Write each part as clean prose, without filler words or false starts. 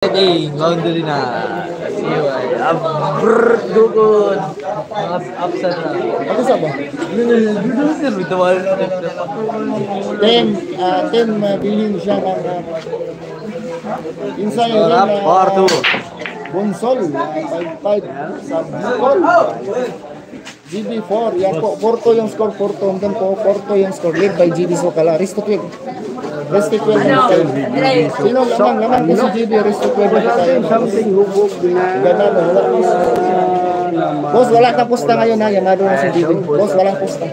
Hey, boundary na. Siway. Dugod. Upset na. Ano sa ba? Dugod sir. Bitawal. Ten bilhin siya ng inside Sarap. Par 2. Bonsol, 5-5 sa Bicol. GB4, yan po, Porto yung score, Porto, hanggang po, Porto yung score, lead by GB Sokala, Risto 12. Risto 12 na tayo. Sino lamang ko si GB, Risto 12 na tayo. Something hubog na. Ganun, wala po. Boss, wala na pusta ngayon ha, yamado na si GB. Boss, walang pusta.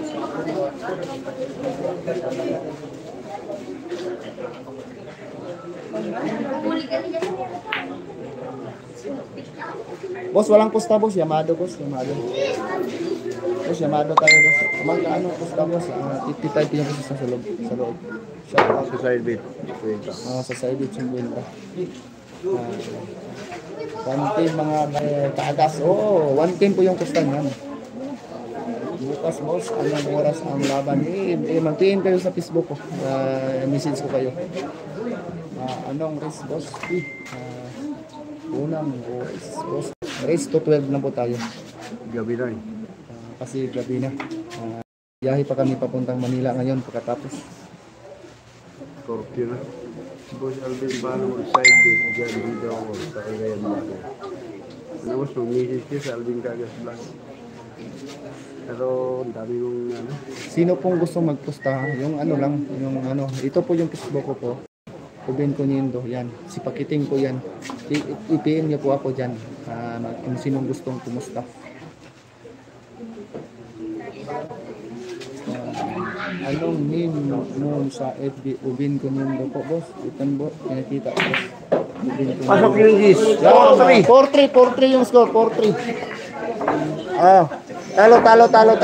Boss, walang pusta, boss. Yamado, boss. Yamado. Boss, yamado tayo, boss. Magkano pusta, boss? 55 yung pusta sa loob. Sa loob. Shout out. Sa side bit. Sa side bit yung benta. 1 team mga kaagas. Oo, 1 team po yung pusta niyan. Bukas, boss. Anong oras ang laban? Mag-PM kayo sa Facebook ko. Message ko kayo. Anong race, boss? Unang boss. Race to 12 lang po tayo. Gabi na eh. Kasi gabi na. Biyahe pa kami papuntang Manila ngayon pagkatapos. Scorpio na. Boss Alvin, paano side bit? Diyan dito ako sa Cagayan mo. Ano mas mag-message niya sa Alvin Cagas Vlog. Pero ang dami kong ano. Sino pong gusto magpusta? Yung ano lang, yung ano. Ito po yung Facebook ko po. Ubin ko nindo, yan. Si Pakiting ko yan. I-PM niyo po ako dyan. Kung sinong gustong kumusta. Anong name mo sa FB? Ubin ko nindo po, boss. Itan po, pinakita ko. Pasok yung gis. 4-3 yung score, 4-3. Talo. Talo. Talo.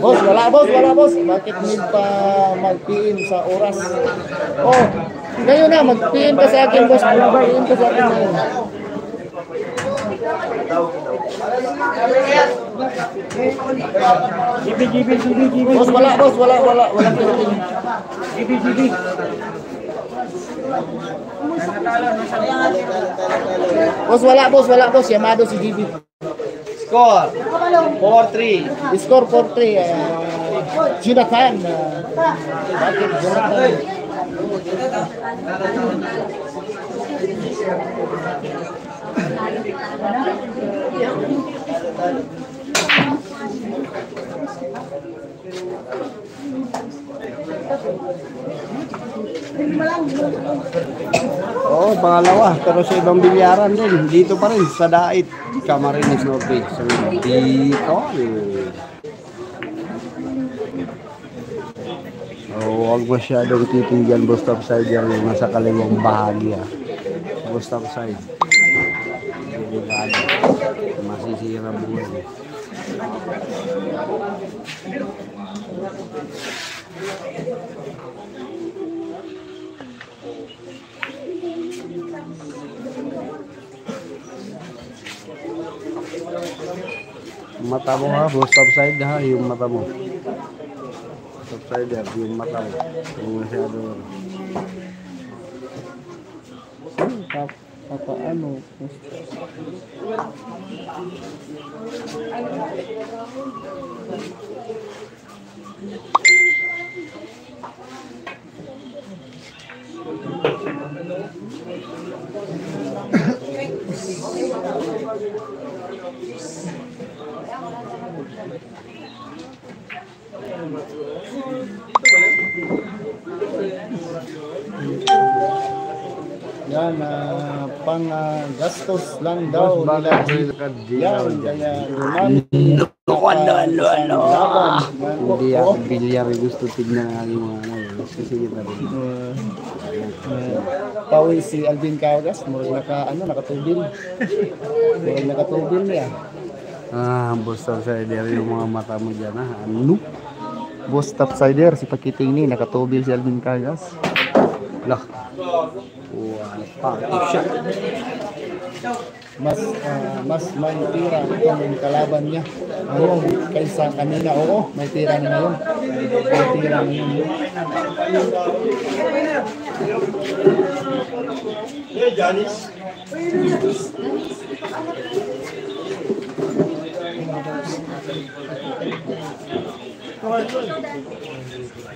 Boss, wala boss. Bakit need pa mag-PM sa oras? Oh, ngayon na, mag-PM ka sa akin, boss. Mag-PM ka sa akin ngayon. GB. Boss, wala. Walang pinating. GB. Boss, wala. Yamado si GB. Score. 4-3. Score 4-3. Jonathan. Bakit Jonathan? Oo, pangalawa. Pero sa ibang bilyaran din. Dito pa rin, sa Dait. Camarines Norte. So, dito. Huwag masyadong titinggan bus stop side yan. Nasa kaliwang bahagi. Bus stop side. Delikado. Masisira buhay. Mata mo ha, stop side ha, yung mata mo. Stop side ha, yung mata mo. Yung masyado. Papaano? Yan, pang gastos lang daw nila. Yan, kaya Hindi ako bilyar, gusto tignan ang aking mga ano. Kasi kita rin. Pawi si Alvin Cagas, nakatubil. Murag nakatubil niya. Bus topsider yung mga mata mo dyan ha. Ano? Bus topsider, si Pakiting ni, nakatubil si Alvin Cagas. Lah. Wala pa. Shot. mas may tira yung kalaban niya ngayon kaysa kanina. Oo, may tira na ngayon. May tira na ngayon.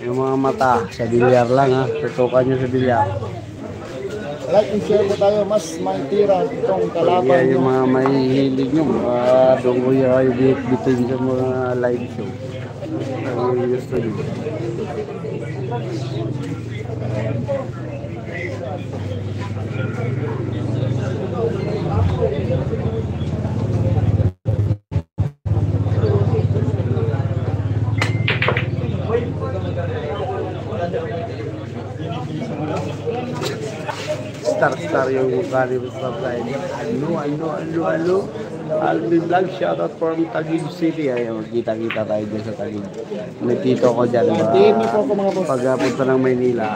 Yung mga mata, sa bilyar lang ha. Tutukan nyo sa bilyar. Like and share po tayo, mas may tira itong kalaban Kaya niyo. yung mga may hilig nyo, doon ko yung bitin sa mga live show. Ang gusto nyo. Star yung Carnival Subscriber. Ano. Alvin Vlog, shoutout from Taguig City. Ay, magkita-kita tayo dyan sa Taguig. May tito ko dyan. DM niyo po ako mga boss. Pagpunta ng Maynila,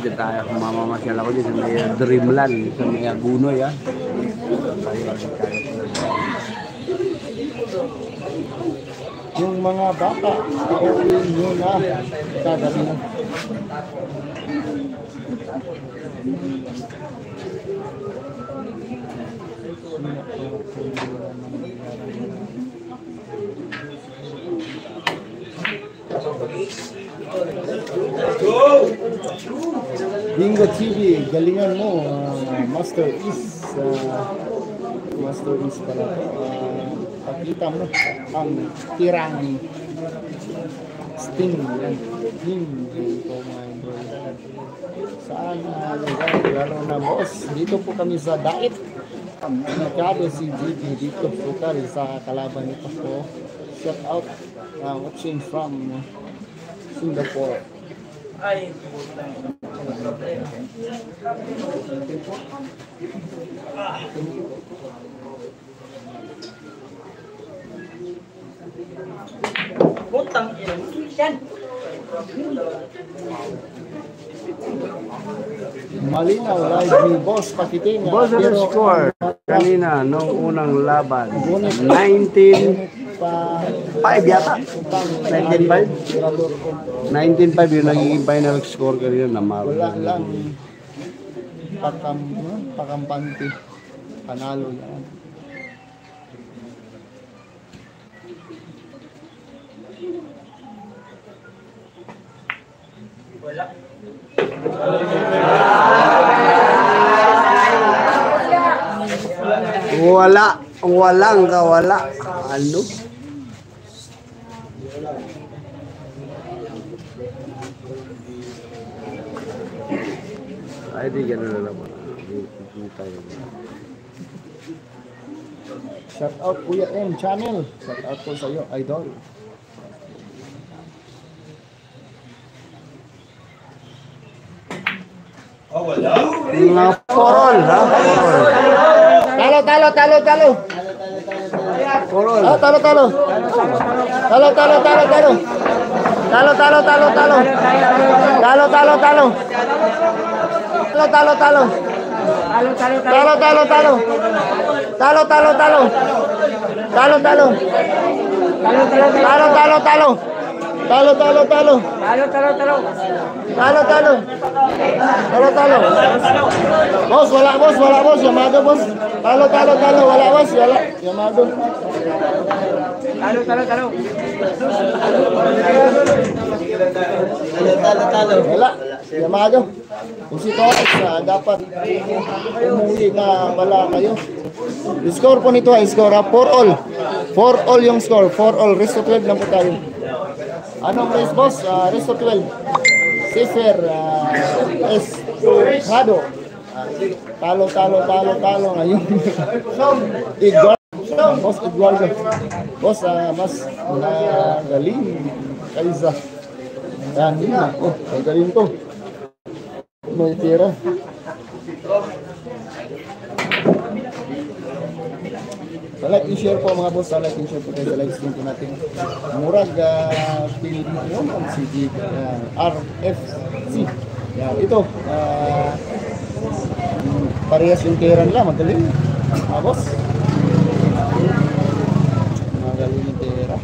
dyan tayo, kumamamasyal ako dyan sa may Dreamland, sa may Agunoy, ha. Yung mga bata, pauwiin nyo na kagabi na. Bingo TV, galingan mo, Master Is. Master Is pala. Pakita mo ang tirang Sting. Hindi ko ma-enroll. Saan lugar? Lalo na boss. Dito po kami sa Dait. Merkado si GB dito. Sukal sa kalaban nito po. Shout out. Watching from Singapore. Ay, Putang ina. Yan. malinaw live ni Boss Pakiting. Boss, ano score? Kanina, nung unang laban, 19-5 yata. 19-5? 19-5 yung nagiging final score kanina na Wala lang pakampante. Panalo yan. Walang kawala. Ano? Ay, di ganun na naman. Shout out Kuya M Channel. Shout out po sa iyo, idol. Mga porol, ha? Porol. Talo. Porol. Ah, talo. Talo. Boss, wala boss, Yamado boss. Talo, wala boss, wala. Yamado. Talo. Wala. Yamado. Kung si Torres, dapat umuwi na pala kayo. Score po nito ay score 4-all. 4-all yung score. 4-all. Rest of 12 lang po tayo. Anong race boss? Rest of 12. Sefer Estado. Talo ngayon. Boss Eduardo. Boss, mas galing kaysa. Yan, galing to. May tira. Like and share po mga boss, like and share po tayo sa live stream po natin. Murag Pilipino si RFC. Yan, ito parehas yung tira nila, magaling. Boss. Magaling yung tira.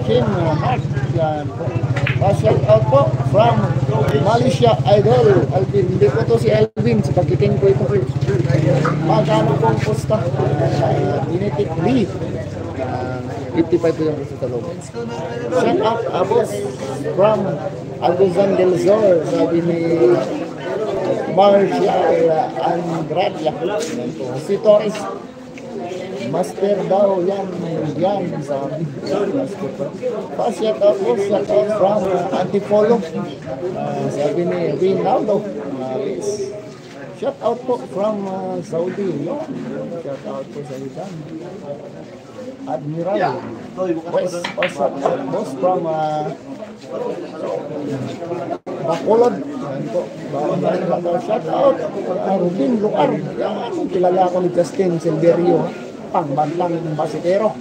Kim Hart. Yan po. Shout out po from Malaysia Idol. Alvin. Hindi po to si Alvin. Sa pagkiting ko ito. Magkano pong pusta? Genetic Lee. 55 po yung gusto sa loob. Shout out boss from Algozan del Zor. Sabi ni Marshall Andrade. Si Torres. Master daw yan sabi. Master pa. Shout out po. Shout out from Antipolo. Sabi ni Rinaldo. Shout out po from Saudi. Shout out po sa itan. Admiral West, shout out boss from Bacolod. Shout out Rubin Lucar. Yan, kilala ko ni Justin Silverio, pangbantang basikero.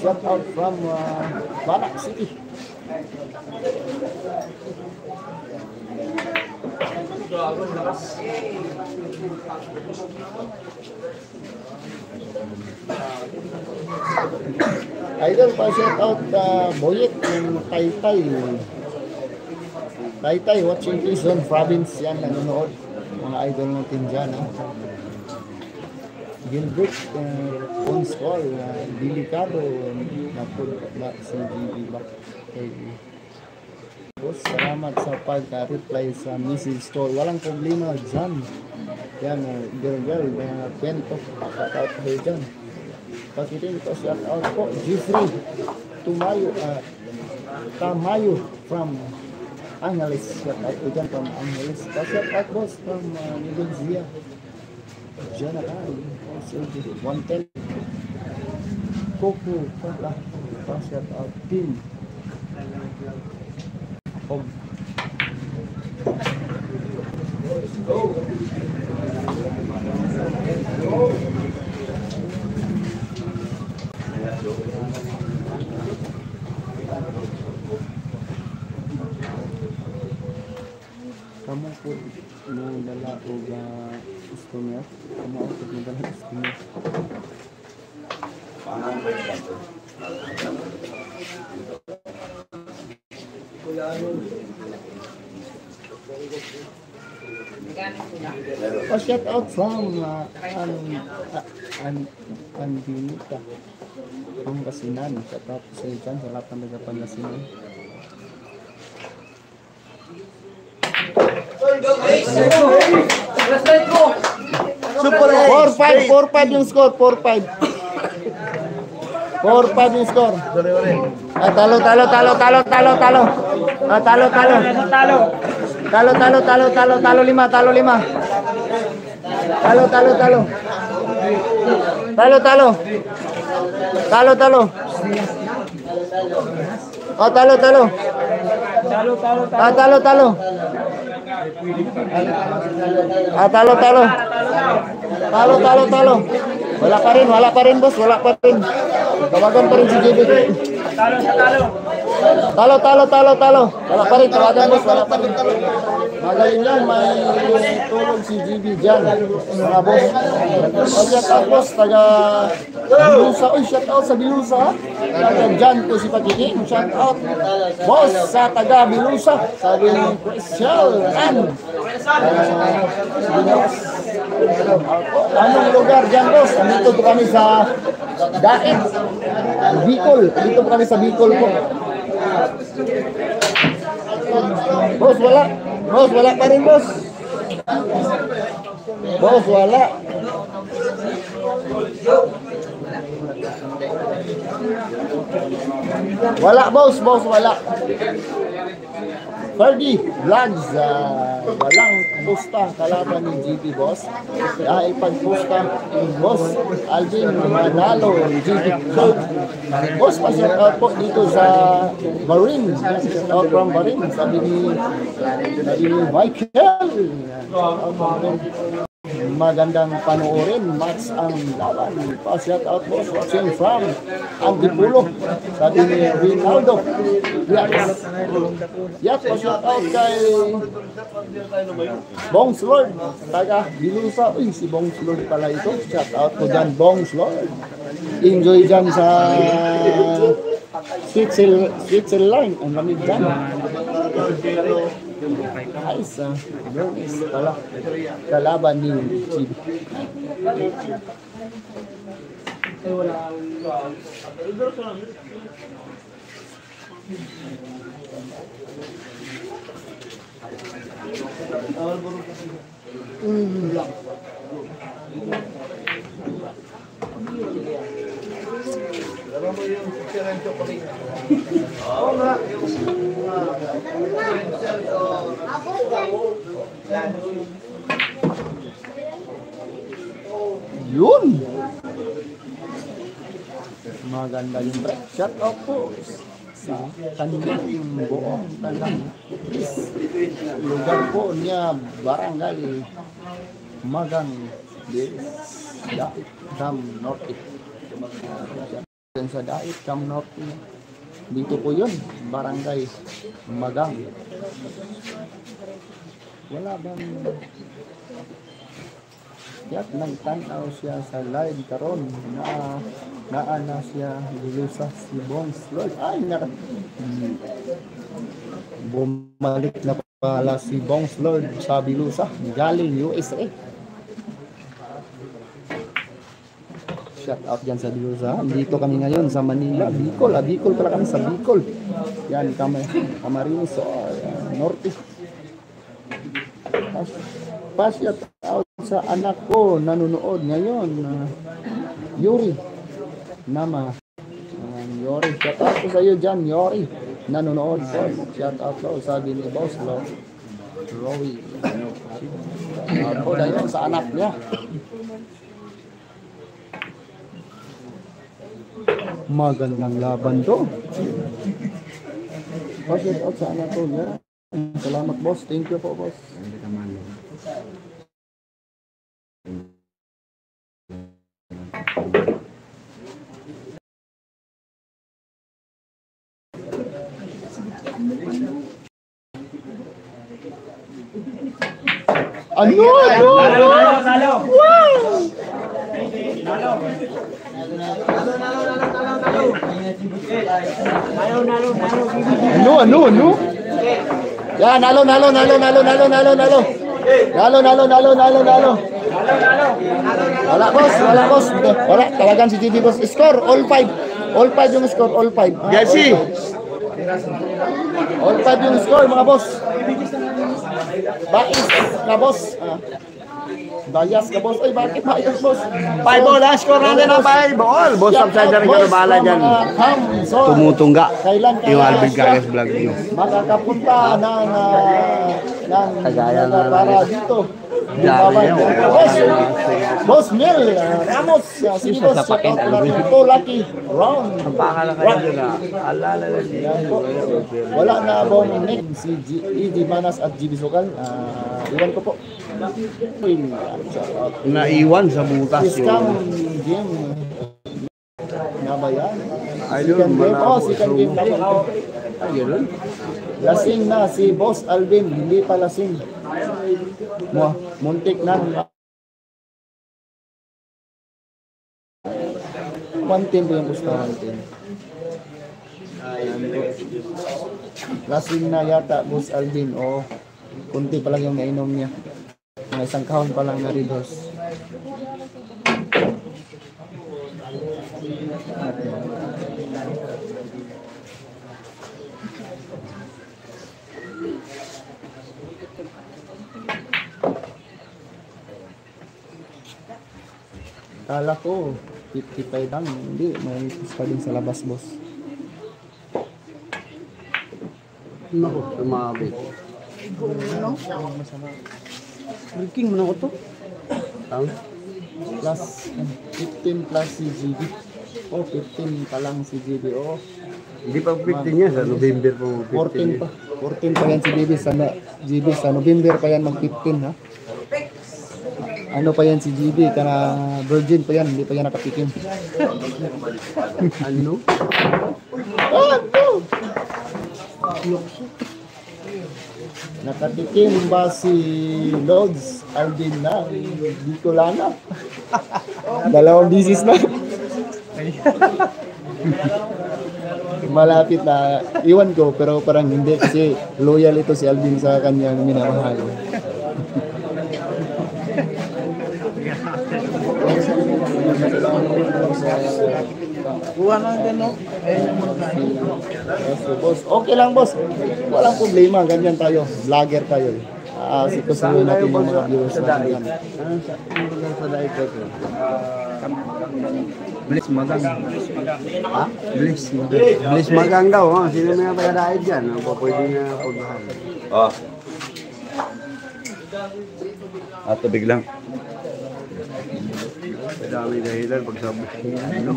Shout out from Banak City. Idol pa shout out Boyet ng Taytay. Taytay watching Quezon Province yan nanonood. Mga idol natin dyan. Gilbert Ponscol, Delicado na si GB ba. Boss, salamat sa pagka-reply sa message ko. Walang problema dyan. Yan, girl, kwento. Shout out ko dyan. Pakitin ko, shout out po. Jeffrey Tamayo from Angeles. Shout out ko dyan from Angeles. Shout out boss from Nigeria. Diyan na tayo. 110. Coco. Shout out team. Kamu po mo dala o customer? Kamu po mo dala customer? Shout out from Andinita Pangasinan. Shout out sa dyan sa lahat ng mga Pangasinan. Super 4-5 yung score, 4-5 yung score. Talo. Talo 5. Talo. Wala pa rin boss, Tawagan pa rin si JB. Talo. Wala pa rin, tawagan boss, wala pa rin. Magaling yan, may tulong si JB dyan. Mga boss. Shout out boss, taga Bilusa. Shout out sa Bilusa. Taga dyan po si Pakiking. Shout out boss sa taga Bilusa. Sabi ni Christian anong lugar dyan boss? Dito po kami sa Daet, Bicol. Dito po kami sa Bicol po. Boss, wala pa rin boss. Boss, wala. Wala. Fergie Vlogs, walang pusta kalaban ni GP boss. Ipag-pusta boss Alvin Manalo GP. So, boss, pa-shout out po dito sa Marine. Shout out from Marine. Sabi ni Michael. magandang panoorin. Match ang laban. Pa-shout out boss. Watching from Antipulo. Sabi ni Rinaldo. Yes, pa-shout out kay Bongs Lord. Taga Bilusa. Uy, si Bongs Lord pala ito. Shout out ko dyan, Bongs Lord. Enjoy dyan sa Switzerland. Ang lamig dyan. Ayos, Bernice pala. Kalaban ni Chibi. Yun. Maganda yung break. Shut up po. Sa kanilang buong talang lugar po niya barangay Magang Dait Cam Norte. Sa Dait Cam Norte. Dito po yun, barangay Magang. Wala bang yak nagtanaw siya sa live karon na naana siya Bilusa si Bongs Lord. Ay bumalik na pala si Bongs Lord sa Bilusa galing USA. Shout out dyan sa Bilusa. Dito kami ngayon sa Manila, Bicol. Bicol pala kami sa Bicol. Yan Camarines Norte. Pa-shout out sa anak ko nanonood ngayon, Yuri Nama. Yuri, shout out ko sa iyo dyan, Yuri, nanonood ko. Shout out ko, sabi ni Boss Rowie. Ako dahil sa anak niya. Magandang laban to. Pa-shout out sa anak ko niya. Salamat boss, thank you po boss. Ano? Ano? Ya, nalo. Wala boss. Wala, talagang si GB boss. Score, all 5 yung score, all 5. Jesse! All 5 yung score, mga boss. Bais ka boss. Bias ka boss. Ay, bakit bias boss? 5 all, score natin ang 5 all. Boss, subside na rin ka bala dyan. Tumutungga yung Alvin Cagues vlog nyo. Makakapunta ng Cagayan na para dito. Boss Mel Ramos, si Boss ito lucky round. Ang pangalan kayo dyan na. Alala na siya. Wala na bong neck si ED Manas at GB Sokal. Iwan ko po. Naiwan sa butas Scam yun. game. Nga ba yan? Ayun, Second game na po. Ayun. Lasing na si Boss Alvin, hindi pa lasing. Muntik na. 110 po yung gusto 110. Lasing na yata Boss Alvin. Kunti pa lang yung nainom niya. May isang kahon pa lang na Red Horse. Kala ko 55 lang, hindi, may pa din sa labas boss. Naku, sumabit. Breaking mo na ko to. Plus 15 plus si GB. 15 pa lang si GB. Hindi pa 15 yan, sa November po 14 pa. 14 pa yan si GB sa GB sa November pa yan mag 15 ha. Ano pa yan si GB, kana virgin pa yan, hindi pa yan nakatikim. Ano? Ano? Nakatikim ba si Lods Alvin na? Di ko lana. Dalawang bisis na. Malapit na. Iwan ko, pero parang hindi kasi loyal ito si Alvin sa kanyang minamahal. Buwan lang din, no? Yes, boss. Okay lang, boss. Walang problema. Ganyan tayo. Vlogger tayo. Sikusuhin natin yung mga viewers natin. Ano sa daig ko? Bliss magang. Ha? Bliss magang daw. Oh. Sino mga taga-daig dyan? Ano pa pwede na pagbahan? Oh. Tubig lang. Madami dahilan pag sabi. Ano?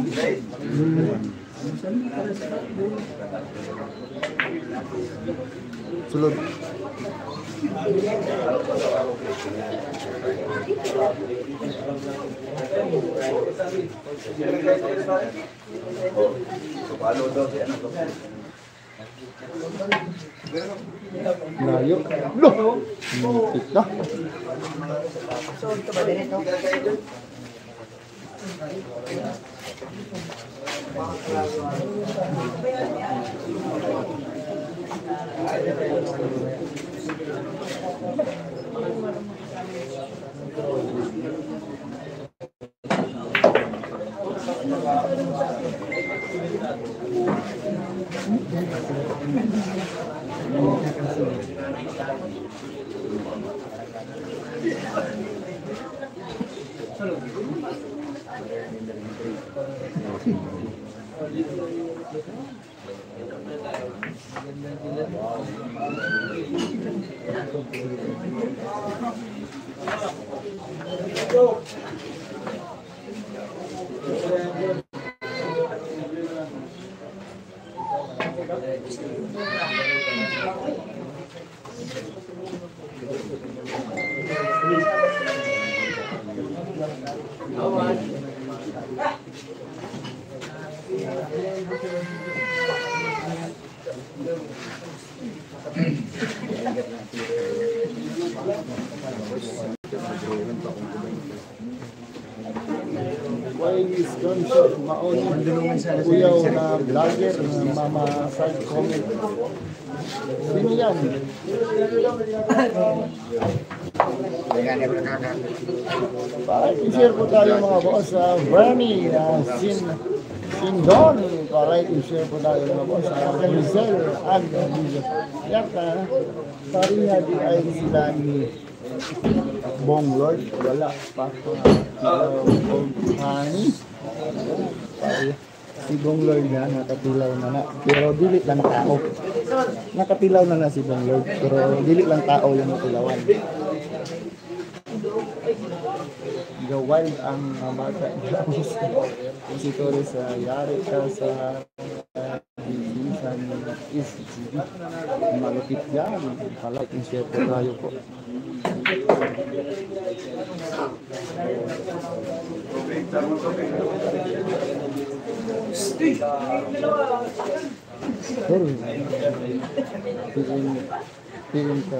Sulod. Layo. Loh! Muntik na. Why is gunshot? Maoni kuyaw na vlogger na mama side comment. Sino yan? Para i-share po tayo mga boss sa Bernie Sindon. Para i-share po tayo mga boss sa Rizal Agdizio. Yata, pariha di ay sila ni Bong Lord. Wala pa. Honey. Si Bong Lord na nakatilaw na. Pero dili lang tao. Nakatilaw na si Bong Lord. Pero dili lang tao yung natilawan. The wild ang bata. Kung si Torres yari ka sa bilisan is malupit yan. Palike and share po tayo po. Piling ka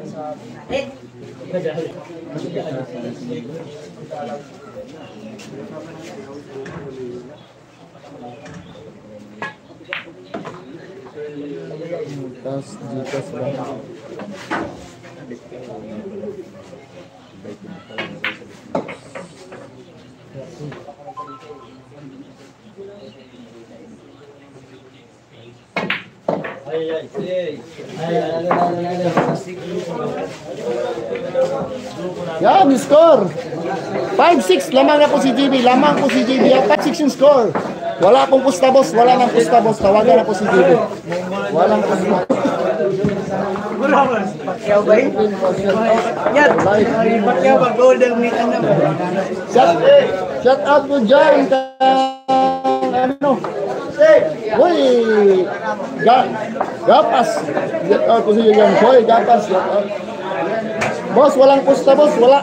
sa tas jitas ba? Yan, score 5-6, lamang na po si GB. Lamang po si GB. 5-6 yung score. Wala pong pusta boss. Wala nang pusta boss. Tawagan na po si GB. Walang pusta. Pacquiao ba yun? Yan! Pacquiao ba? Golden meat na ba? Shout out po dyan ano? Hoy! Gapas! Shout out po sa iyo yan. Hoy, Gapas! Shout out. Boss, walang pusta boss, wala.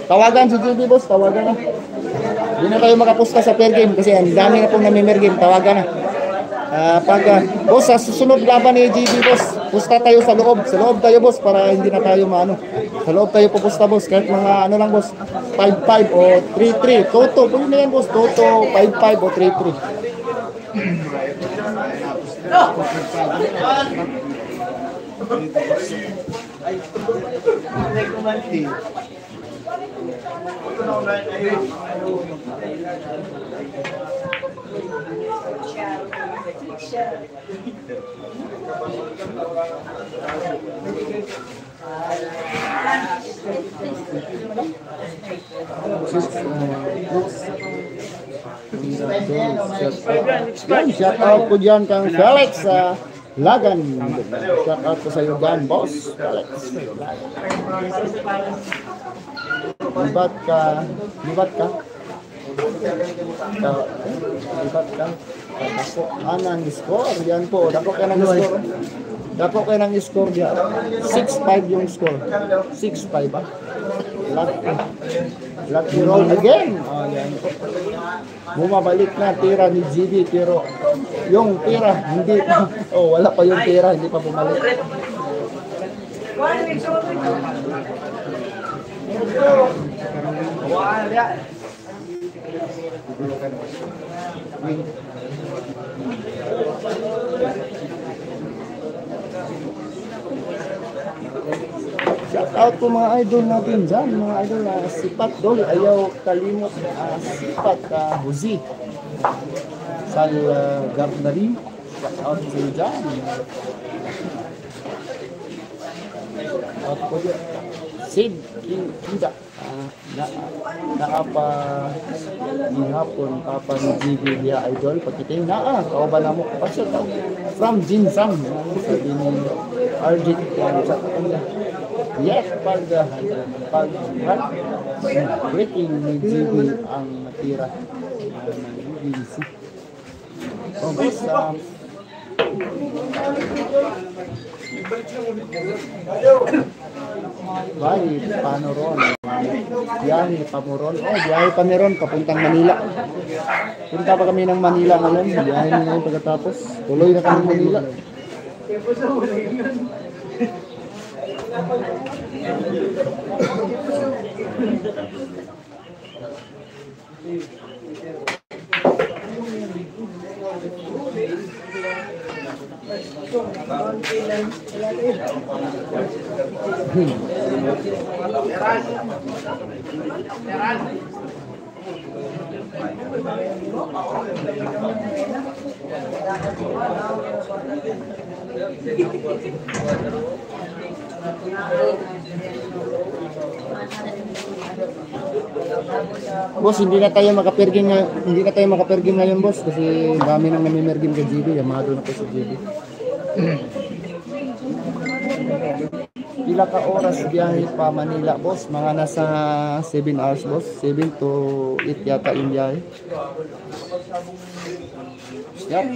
Tawagan si JB boss, tawagan na. Hindi na kayo makapusta sa per game kasi ang dami na pong nami-mer game, tawagan na. Boss, sa susunod laban ni JB boss, pusta tayo sa loob. Sa loob tayo boss para hindi na tayo maano. Sa loob tayo pupusta boss, kahit mga ano lang boss, 5-5 o 3-3. Toto, pwede na yan boss, Toto, 5-5 o 3-3. Shout out po dyan kang Felix Lagan. Shout out po sa iyo dyan, boss Felix. Libat ka. Dako anang score. Yan po, dako ka ng score. Dako kayo ng score dyan. 6-5 yung score. 6-5 ba? Lucky roll again. Oh, yan po. Bumabalik na tira ni GB pero yung tira hindi pa. Oh, wala pa yung tira, hindi pa bumalik. Shout out po mga idol natin dyan, mga idol Sipat Dol, ayaw kalimot Sipat Huzi Sal Gardnari. Shout out po sa'yo dyan. Shout out po dyan Sid Kida naapa ihapon papa ni GB dia idol pagkiting kau ba na mo pasyo from Jinsan sabi ni Arjit sa kanya yes pag breaking ni GB ang natira ng BBC. So basta Bahay, Panoron. Biyahe, Pamuron. Oh, biyahe Pamuron, papuntang Manila. Punta pa kami ng Manila ngayon. Biyahe na ngayon pagkatapos. Tuloy na kami Manila. Boss, hindi na tayo makaperging ngayon, boss, kasi dami nang namimerging kay GB, yamado na po si GB. Pila ka oras biyahe pa Manila, boss? Mga nasa 7 hours, boss. 7 to 8 yata yung biyahe. Shout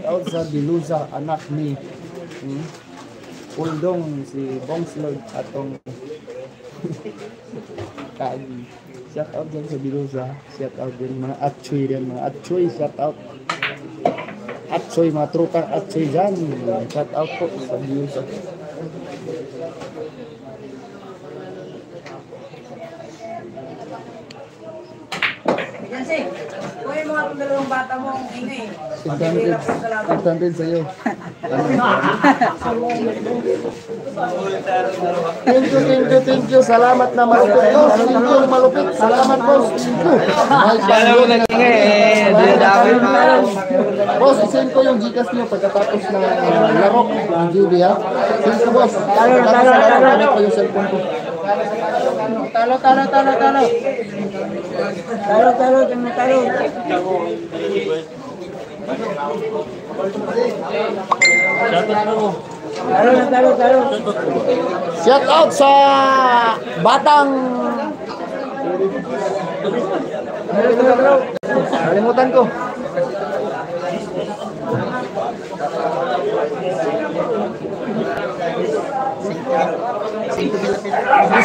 out sa Diluza, anak ni Puldong, si Bongslog atong Kagi. Shout out din sa Diluza. Shout out din mga Atchoy din, mga Atchoy, shout out. Atchoy, mga trupang Atchoy dyan. Shout out po sa Diluza. Jansing, kuha yung mga dalawang bata mo ang ingay. 600 sa'yo. Thank you. Salamat na malupit. Thank you, malupit. Salamat, boss. Thank you. Boss, isend ko yung Gcash niyo pagkatapos ng laro ng GB, ha? Thank you, boss. Talo ko yung cellphone ko. Talo. Shout out sa batang kalimutan ko.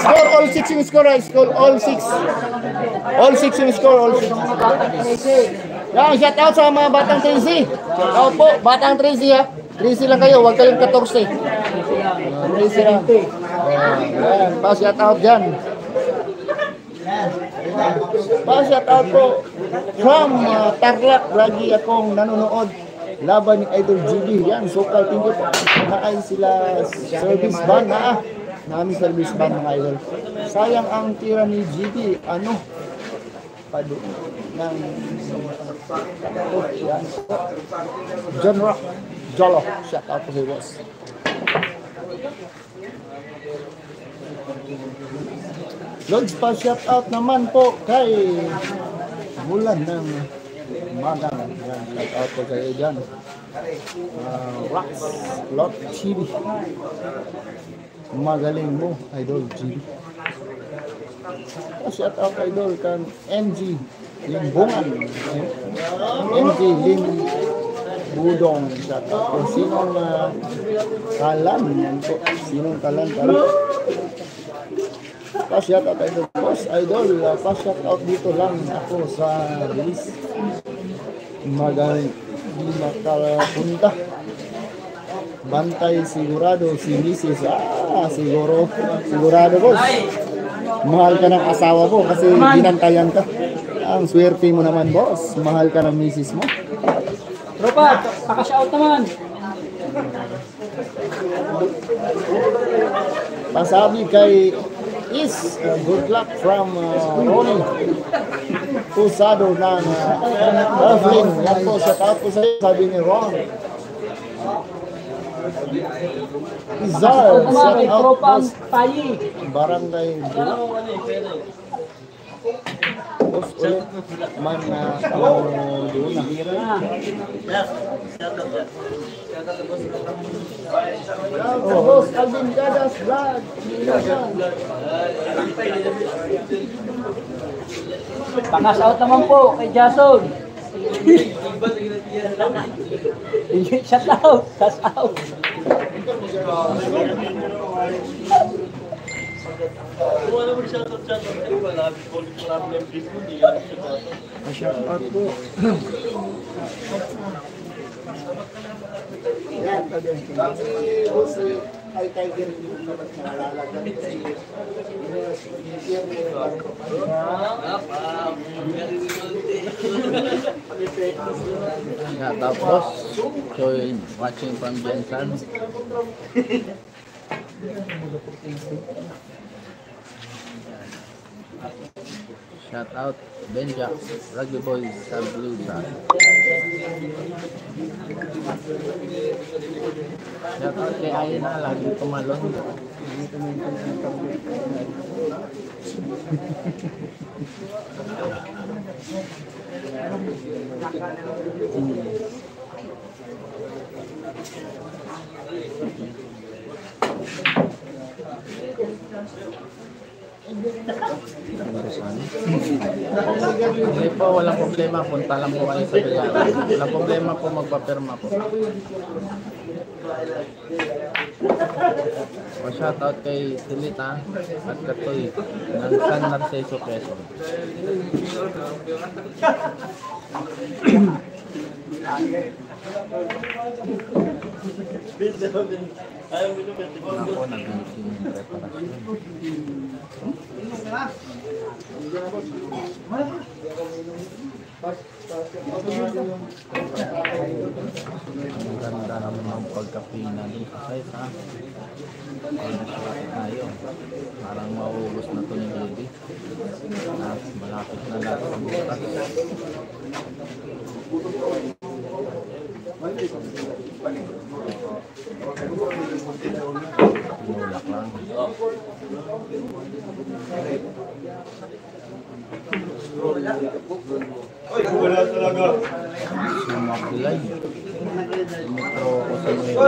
Score all 6 in score, score all 6. All 6 in score, all 6. Yan, shout out sa mga batang 3C. Shout out po, batang 3C ha. 3C lang kayo, huwag kayong 14. 3C lang. Yan, pa-shout out dyan. Pa-shout out po from Tarlac, lagi akong nanonood. Laban ni Idol GB. Yan, sukal, thank you po. Naay sila service ban na namin service ban mga idol. Sayang ang tira ni GB. Ano? Pado ng yan. John Rock Jolo. Shout out po sa boss. Lods pa shout out naman po kay Bulan ng Magang. Yan, shout out po kayo dyan. Rox Lot TV. Magaling mo, Idol GB. Shout out Idol kan MG Limbungan. MG Limbudong. Shout out po. Sinong kalan yan po. Sinong kalan. Pa-shout out Idol. Boss Idol, pa-shout out dito lang ako sa release. Magaling. Hindi makapunta. Bantay sigurado si Mrs. Sigurado boss. Mahal ka ng asawa ko kasi binantayan ka. Ang swerte mo naman boss. Mahal ka ng Mrs. mo. Tropa, paka-shout naman. Pasabi kay Is good luck from Ronnie Pusado ng Evelyn. Yan po, shout out po sa iyo, sabi ni Ron. Izar, shout out boss. Barangay boss ulit man doon na. Oh, boss Alvin Gadas vlog. Paka-shout naman po kay Jason. Shout out, shout out. Shout out po. Yan, ay tiger yung nalalagan Yeah, tapos, so watching from Jensen. Shout out Benja, Rugby Boys sa Blusa. Shout out kay Ayna, lagi tumalon. Hindi po, walang problema. Punta lang po kayo sa Bilaran. Walang problema po, magpapirma po. Shoutout kay Silita at Katoy ng San Narciso, Quezon. Ako nag-iisip yung preparasyon. Ang ganda naman ng pagkapina dito sa tayo. Parang mauubos na ito ni Judy. Malapit na lahat sa bukas. Mulak lang. Sumakilay. Metro ko sa mga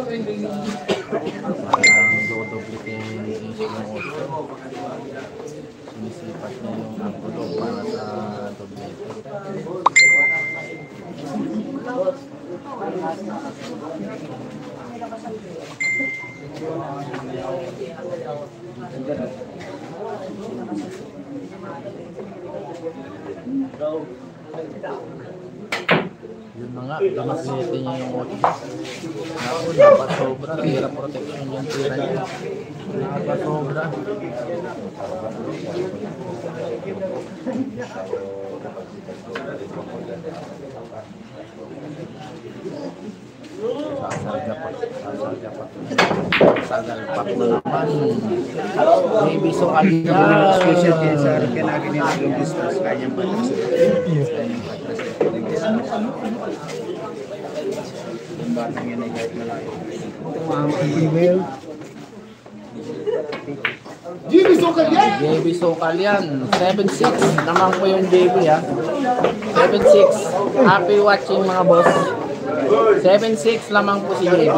hindi na parang dodoblit yung isip ng auto. Sinisipat niya yung anggulo para sa doblete. Yun na nga, dinaslete niya yung auto. Naku, napasobra. Tira protection yung tira niya. Napasobra. Sasalpak na naman. Maybe so aliyan. Special case sa akin na yung business kanya pa. Yung batang yan ay kahit malayo. JB Sokal yan! JB Sokal yan. 7-6 naman po yung JB ha. 7-6. Happy watching mga boss. 7-6 lamang po si JB.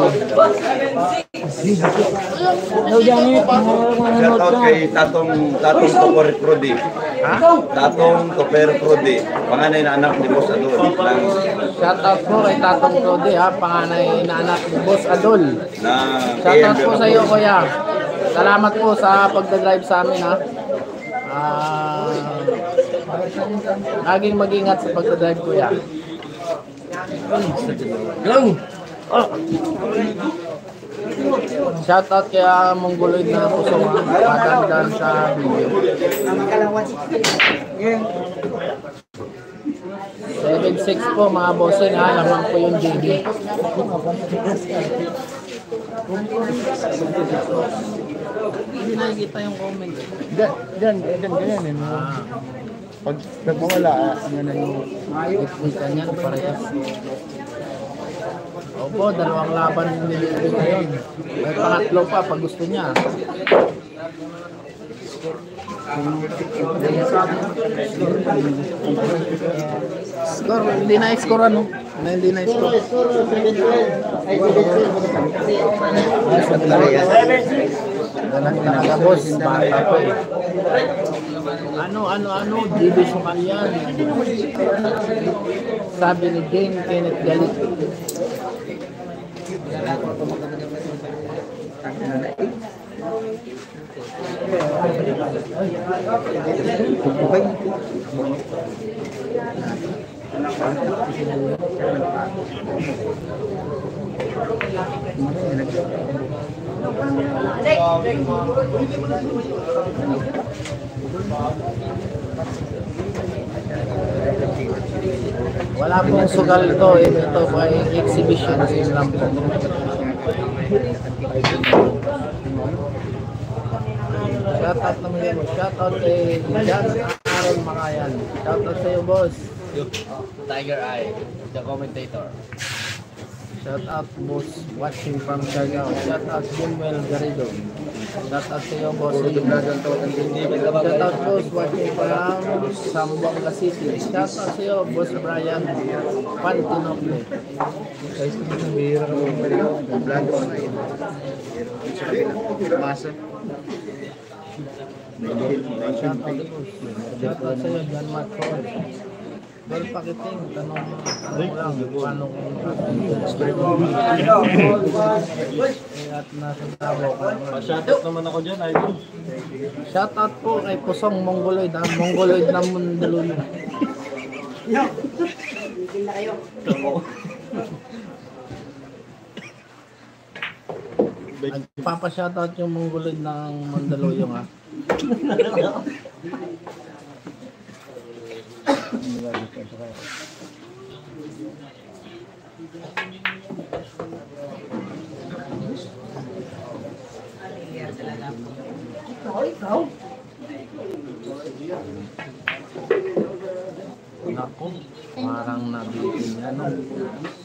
Shout out kay Tatong Topper Prodi. Ha? Tatong Topper Prodi. Panganay na anak ni Boss Adol. Shout out po kay Tatong Prodi ha. Panganay na anak ni Boss Adol. Shout out po sa iyo kuya. Salamat po sa pagdadrive sa amin ha. Laging mag-ingat sa pagdadrive kuya. Go! Shout out kay Mongoloid na po sa matandaan sa video. 7-6 po mga bossing ha. Lamang po yung JD. Hindi nakikita yung comment. Ganyan. Pag nagmawala, ano na yung... Kita niyan, parehas. Opo, dalawang laban yung nililibig ngayon. May pangatlo pa pag gusto niya. Score, hindi na-score ano? Hindi na-score. Ganang talaga boss, bata pa eh. Ano, JB Sokal yan. Sabi ni Jane Kenneth Galit. Wala pong sugal to, ito po ay exhibition sa lang po. Shout out naman yun. Shout out kay Jan Aaron Makayan. Shout out sa iyo boss. Tiger Eye, the commentator. Shout out boss watching from Siargao. Shout out Jimwell Garrido. Shout out sa iyo boss. Shout out boss watching from Zamboanga City. Shout out sa iyo boss Brian Pantinople. Guys, kung nabihira ka mo pa rin, vlog ko na yun. Masa. Shout out boss. Shout out sa iyo John Matron. Well, pakiting, tanong lang, paano kung at nasa tabo ka. Shoutout naman ako dyan, idol. Shoutout po kay Pusong Mongoloid, Mongoloid na Mundaluyo. Nagpapa-shoutout yung Mongoloid ng Mandaluyong ha. Nako, parang nabitin yan. No?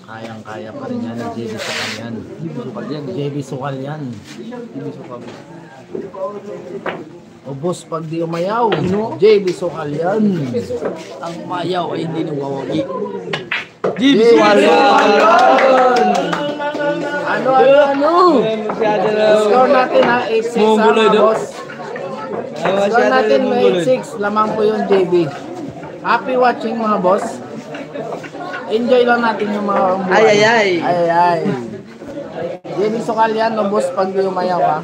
Kayang-kaya pa rin yan. JB Sukal yan. JB Sukal yan. O boss, pag di umayaw, JB Sukal yan. Ang umayaw ay hindi nawawagi. JB Sukal yan! Ano? Score natin ha, 8-6 ha mga boss. Score natin 8-6, lamang po yung JB. Happy watching mga boss. Enjoy lang natin yung mga buhay. Ay. JB Sukal yan, no boss, pag di umayaw ha.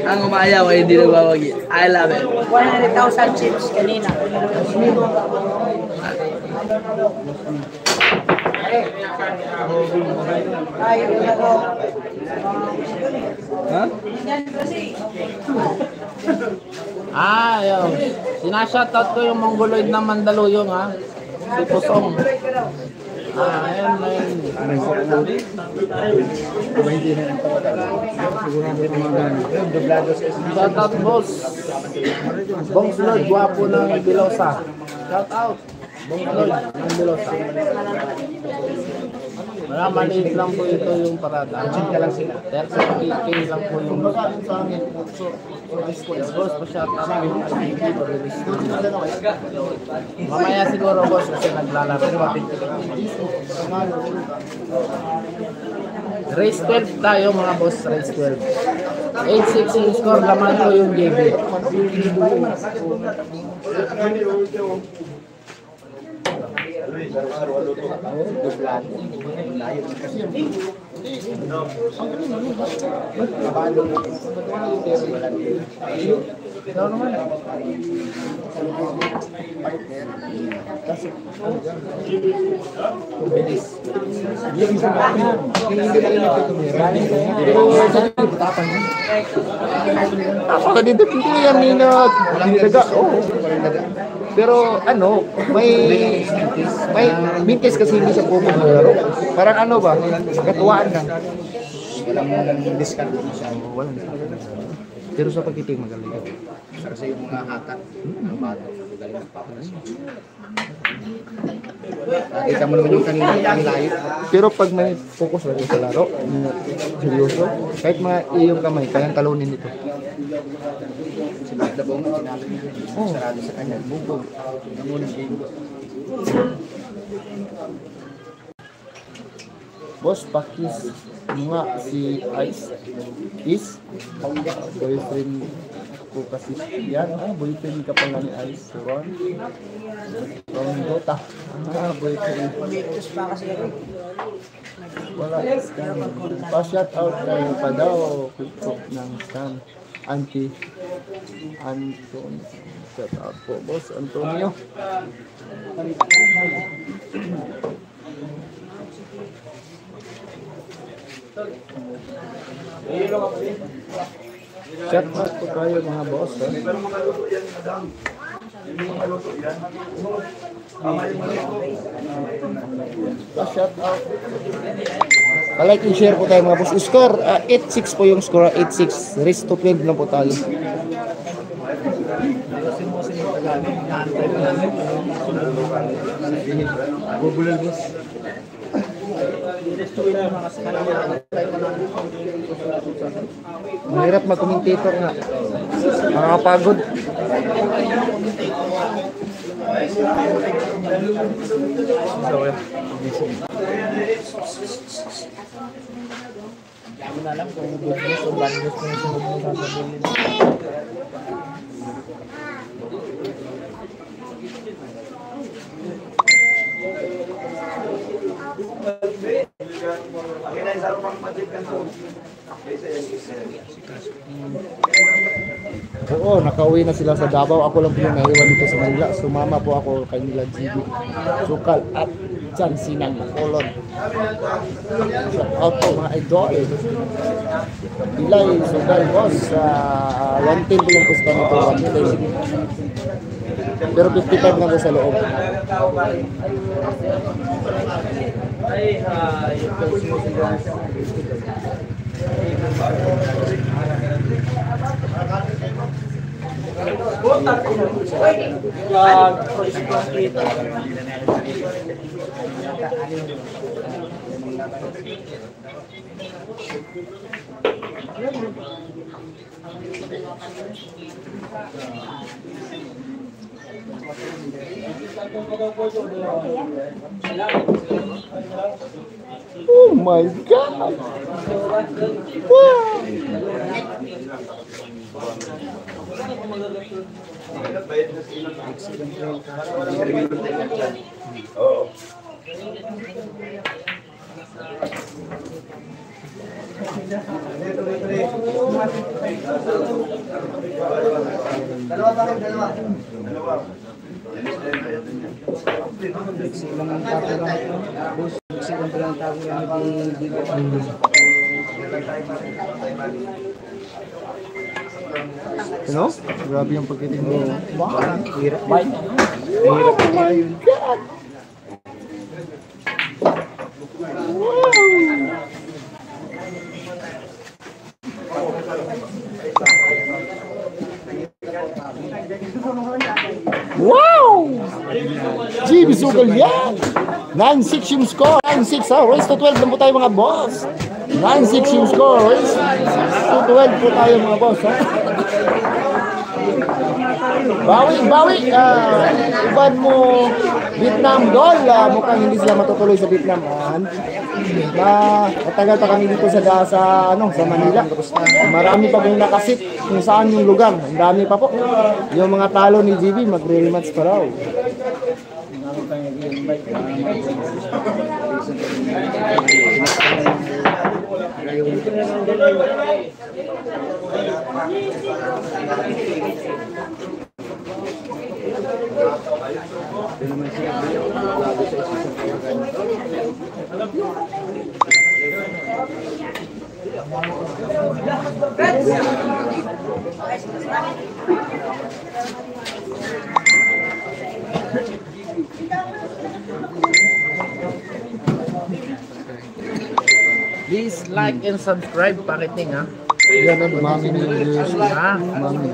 Ang umayaw ay hindi nawawagi. I love it. 100,000 chips kanina. Ayaw na ko. Ha? Yan kasi. Yun. Sinashoutout ko yung Mongoloid na Mandaluyong ha. Si Pusong. Ayun. Shoutout boss. Bongs Lord, guwapo ng Bilosa. Shoutout. Bongs Lord ng Bilosa. Maliit lang po ito yung parada. 30k lang po yung boss pa shoutout yung mamaya siguro boss kasi naglalaro pa. Race 12 tayo mga boss, race 12. 8-6 yung score, laman ko yung JB. Apakah dito hindi yan minat. Daga. Pero ano, may mintis kasi hindi siya pumularo. Parang ano ba? Katuwaan lang. Walang discount siya. Walang. Pero sa pagkiting magaling. Kasi yung mga hatak ng bata, magaling magpapalas. Nakita mo naman yung kanina, ang layo. Pero pag may focus lang sa laro, seryoso, kahit mga iyong kamay, kayang talunin ito. Si Magdabong, sinabi niya, sarado sa kanya, bubog. Namunang game. Boss, pakis nga si Ice is boyfriend ko kasi yan. Boyfriend ka pala ni Ice. Ron Dota. Boyfriend. Wala. Pa-shout out tayo pa daw. Quick talk ng scam. Anton. Shout out po, Boss Antonio. Shout out po kayo mga boss. Shout out. Like and share po tayo mga boss. Score 8-6 po yung score. 8-6. Race to 12 lang po tayo. Bubulal boss. Mahirap mag-commentator nga. Nakakapagod. Hindi mo na alam kung good news o bad news na sunod mo sasabihin. Oo, nakauwi na sila sa Davao. Ako lang po yung naiwan dito sa Manila. Sumama po ako kay nila GB Sukal at Chan Sinang Colon. Shout out po mga idol. Pilay, Sugal, boss. 110 po yung pusta nito. 110. Pero 55 na po sa loob. Oh my God! Wow! Ano? Grabe yung pagkitin mo. Wow! Hirap. Oh my God! Wow! GB Sugal yan! 9-6 yung score. 9-6 ha. Race to 12 lang po tayo mga boss. 9-6 yung score. Race to 12 po tayo mga boss ha. Bawi. Iban mo Vietnam goal. Mukhang hindi sila matutuloy sa Vietnam. Matagal pa kami dito sa Manila. Marami pa pong nakasit kung saan yung lugar. Ang dami pa po. Yung mga talo ni GB magre-rematch pa raw. Please like and subscribe, pakiting ha. Yan ang mami ni English. Ha? Mami.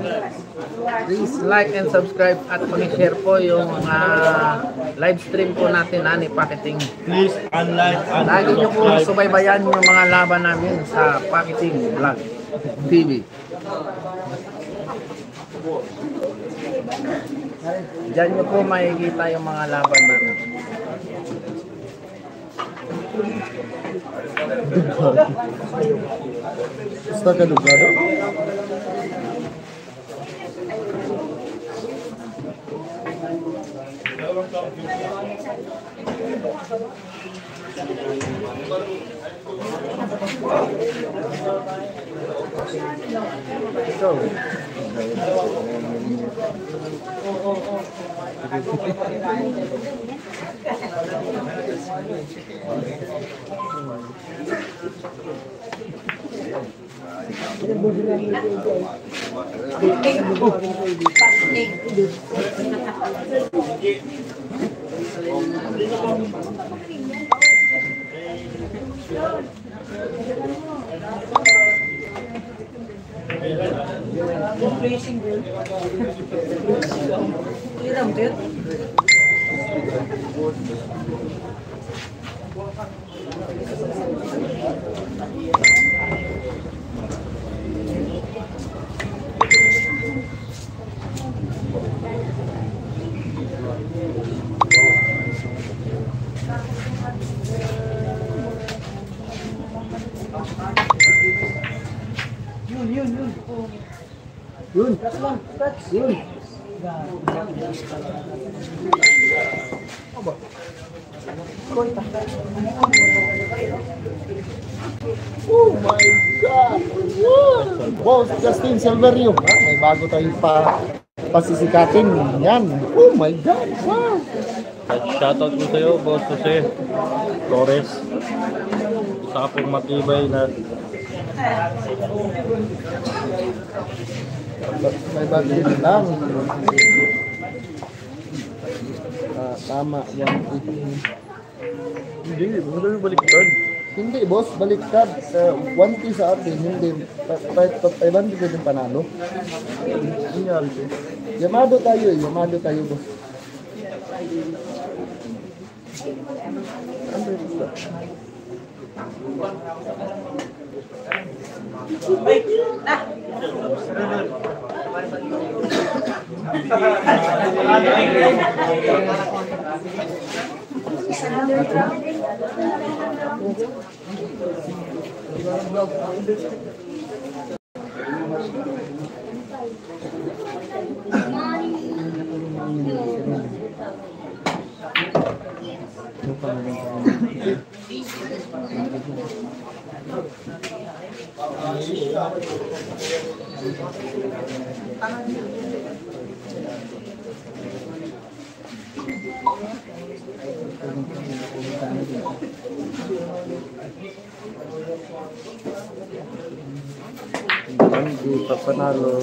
Please like and subscribe at pag-share po yung live stream po natin ni Pakiting. Please unlike and Lagi nyo po subaybayan yung mga laban namin sa Pakiting Vlog TV. Diyan nyo po makikita yung mga laban namin. Basta ka dugado. Oh my God! Wow! Boss Justin Silverio. May bago tayong pasisikatin. Yan. Oh my God! Wow! Shoutout po sa'yo, Boss Jose Torres. Isa ka pong matibay na may bagay lang. Tama. Yan. hindi, huwag na yung baliktad. Hindi, boss, baliktad. 1K sa atin, hindi. 500 din panalo. Hindi alto. Yamado tayo, boss. Hindi pa panalo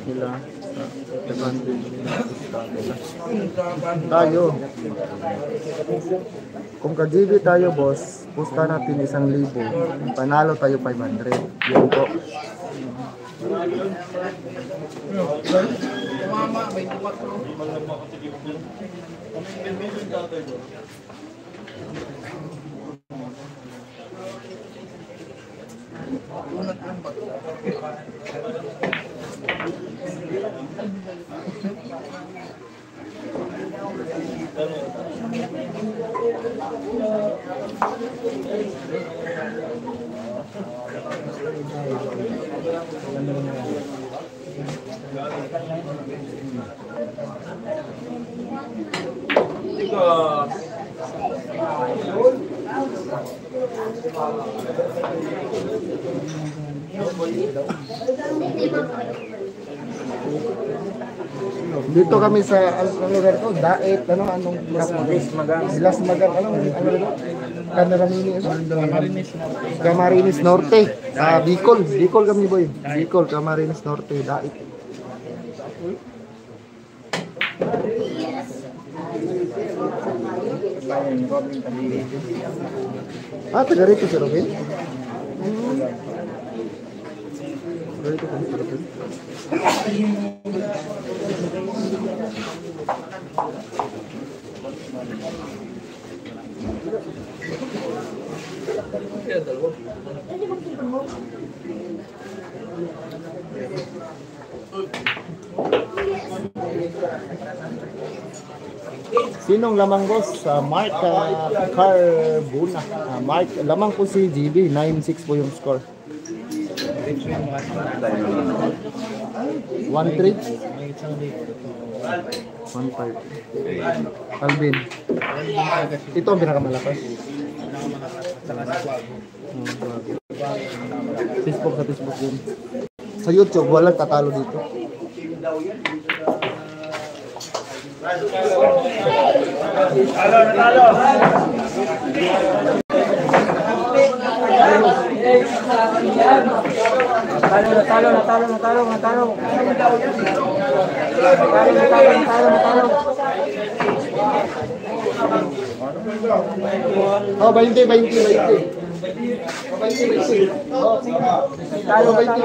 nila sa advantage tayo. Kung ka-GB tayo, boss, pusta natin 1,000. Panalo tayo 500. Yan po. Dito kami sa anong lugar to? Daet, anong Las Magan, ano dito? Camarines Norte. Sa Bicol kami, boy. Bicol, Camarines Norte, Daet. Taga rito si Robin? Taga rito kami si Robin. Sinong lamang, boss? Mark Carbona. Mark, lamang po si GB. 9-6 po yung score. 1-3. 1-5. Alvin. Ito ang pinakamalakas. Facebook sa Facebook din. Sa YouTube, walang tatalo dito. Natalo. Oh, 20. Oh, 20. Oh, talo 20.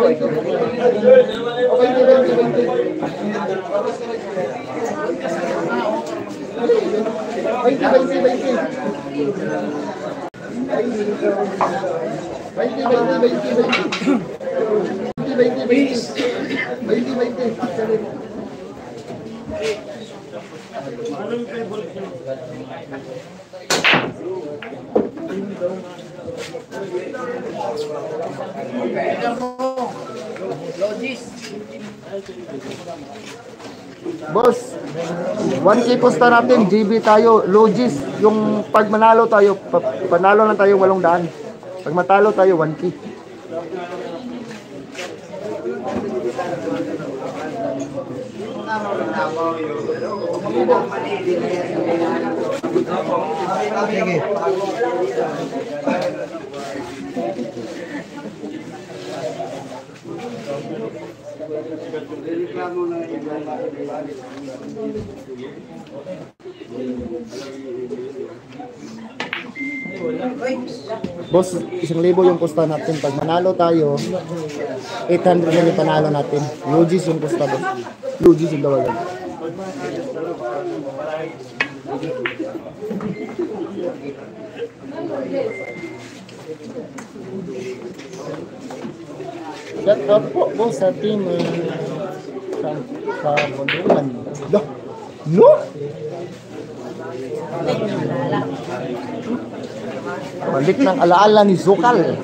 Oh, Logis. Boss, 1K posta natin, GB tayo, Logis. Yung pag manalo tayo, panalo lang tayo 800. Pag matalo tayo, 1K. Boss, 1,000 yung kusta natin. Pag manalo tayo, 800 na yung panalo natin. Logis yung kusta, boss. Logis yung dawagan. Shout out po, boss, sa team sa Bondulan. No? Balik ng alaala ni Zokal.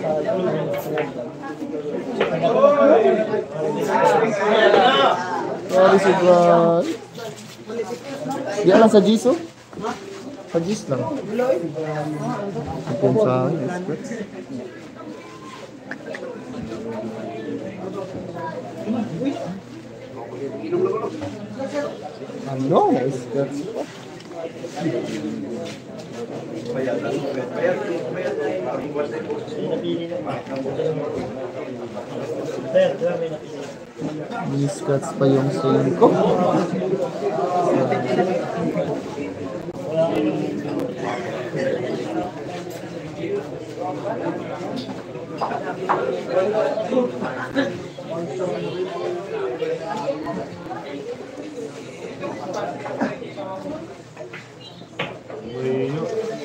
Sorry si Brad. Di alam sa Jisoo? Sa Jis lang. Kung sa experts. Ano? Experts pa. Miskats pa yung 5 ko.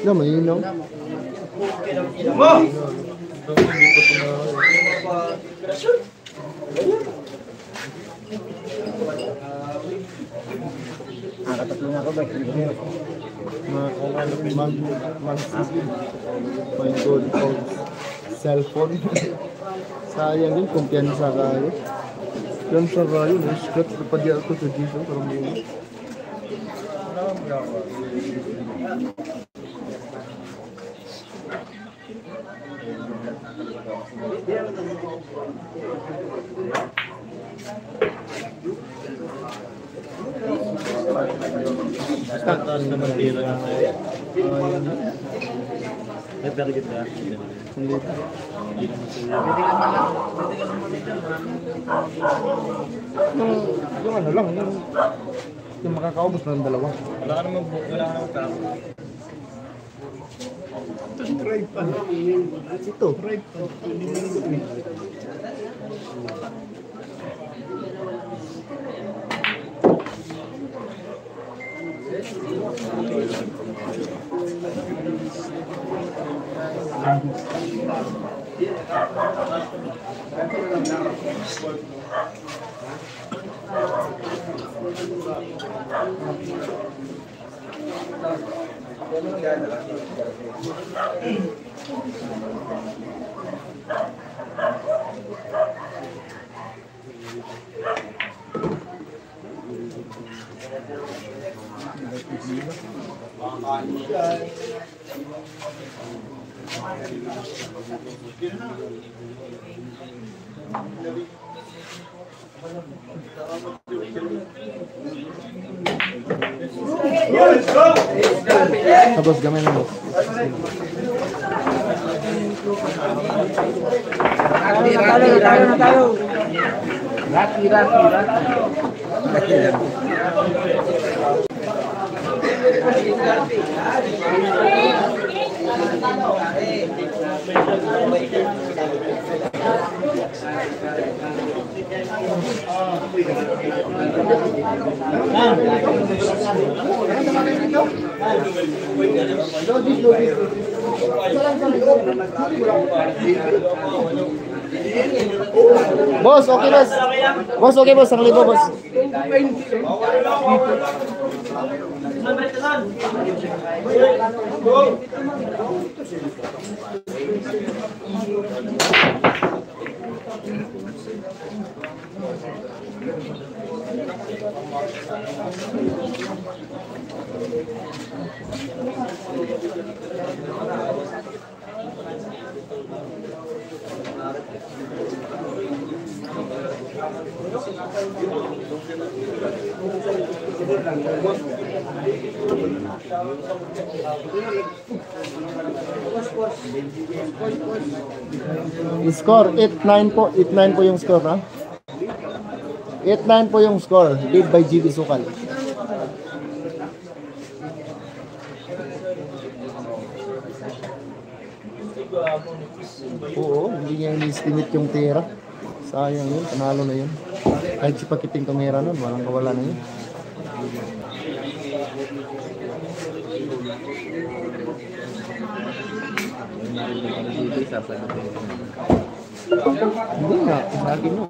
No, mainom. Nakatatlo na ako ba? My God, cellphone. Sayang din, kumpiyansa kayo. Yan sa kayo, naskat pa di ako sa Jisoo, parang muna. Taas na bandera na tayo. May target ka? Hindi. Yung ano lang, yung makakaubos ng dalawa. Wala ka naman tako. Ito. Tapos gamay na mo. Talo na tayo. Raki. Boss, okay boss. Boss, okay boss. 1,000 boss. Score 8-9 po. 8-9 po yung score, ha? 8-9 po yung score. Lead by GB Sukal. Oo, hindi niya ini-estimate yung pera. Sayang yun, panalo na yun. Kahit si pakiting kamera nun, walang kawala na yun. Hindi nga, lagi mo.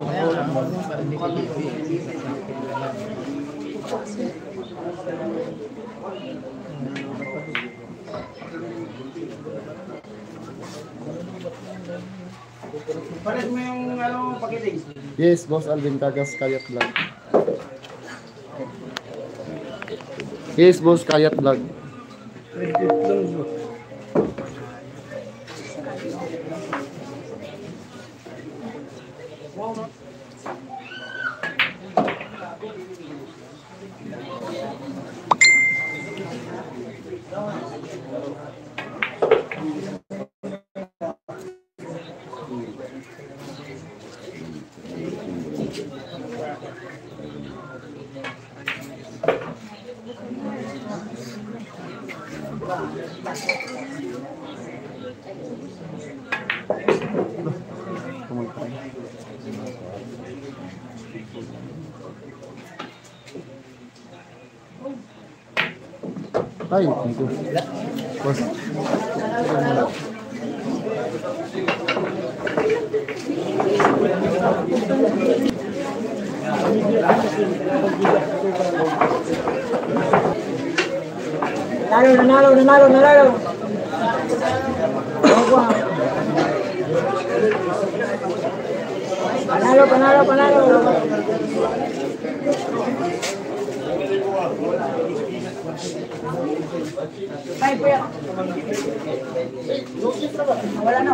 Pares mo yung ano, pakiting. Yes, Boss Alvin Kagas, Kayat Vlog. Yes, Boss Kayat Vlog. Ay, thank you. Boss. Nanalo. Panalo. Ay, kuya. Wala na.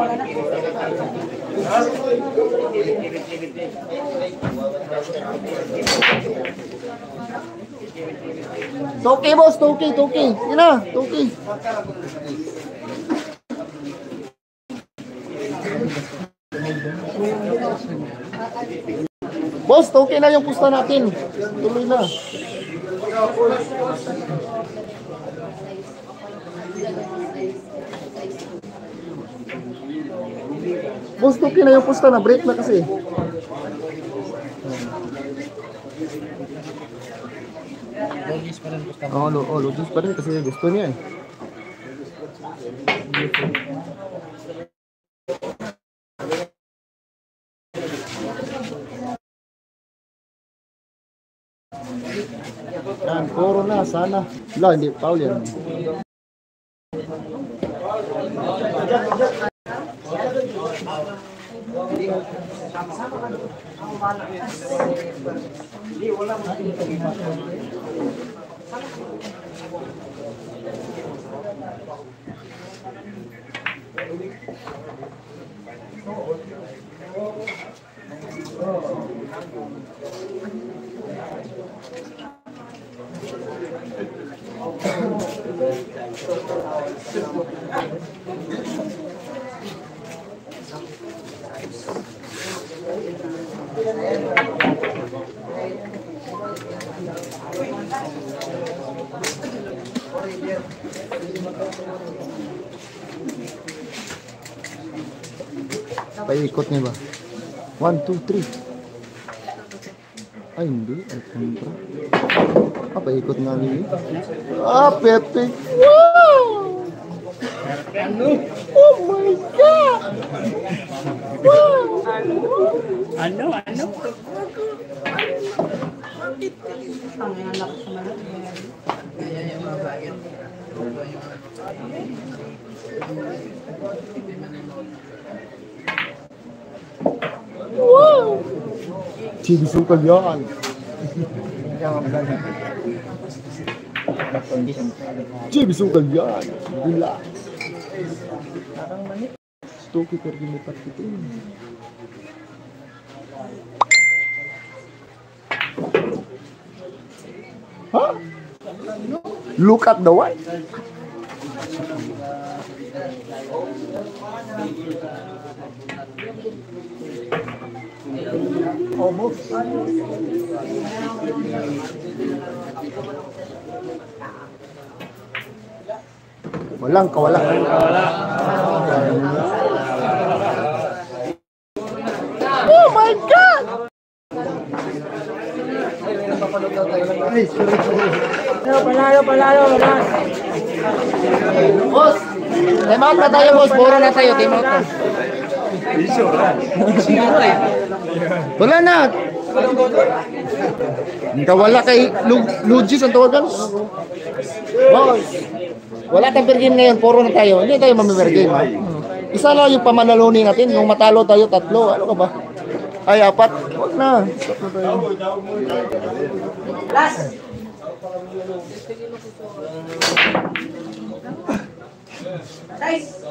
Toki, boss, Toki. Yun na, Toki. Boss, Toki na yung pusta natin. Tuloy na. Boss, Toki na yung pusta na. Break na kasi. Logis pa rin kasi gusto niya eh. Yan, puro na, sana. Wala, hindi, foul yan. Paikot niya ba? 1, 2, 3. Ay, hindi. Ay, kontra. Paikot nga niya. Pepe. Wow! Oh my God! Wow! Ano? Ang anak sa mga. Kaya yung mga bagay. Wow! Sinusukal yan. Sinusukal yan. Gila. Stoki pergi lipat gitu. Huh? Look at the white. Almost. Walang kawala. Panalo. Boss, time out na tayo, boss. Puro na tayo, time out na. Wala na. Wala kay Lugis ang tawagan. Boss, wala tayong per game ngayon. Puro na tayo. Hindi tayo mamimer game. Ha? Isa lang yung pamanaloni natin. Nung matalo tayo, 3. Ano ka ba? Ay, 4. Huwag na. Stop na tayo. Last. Nice.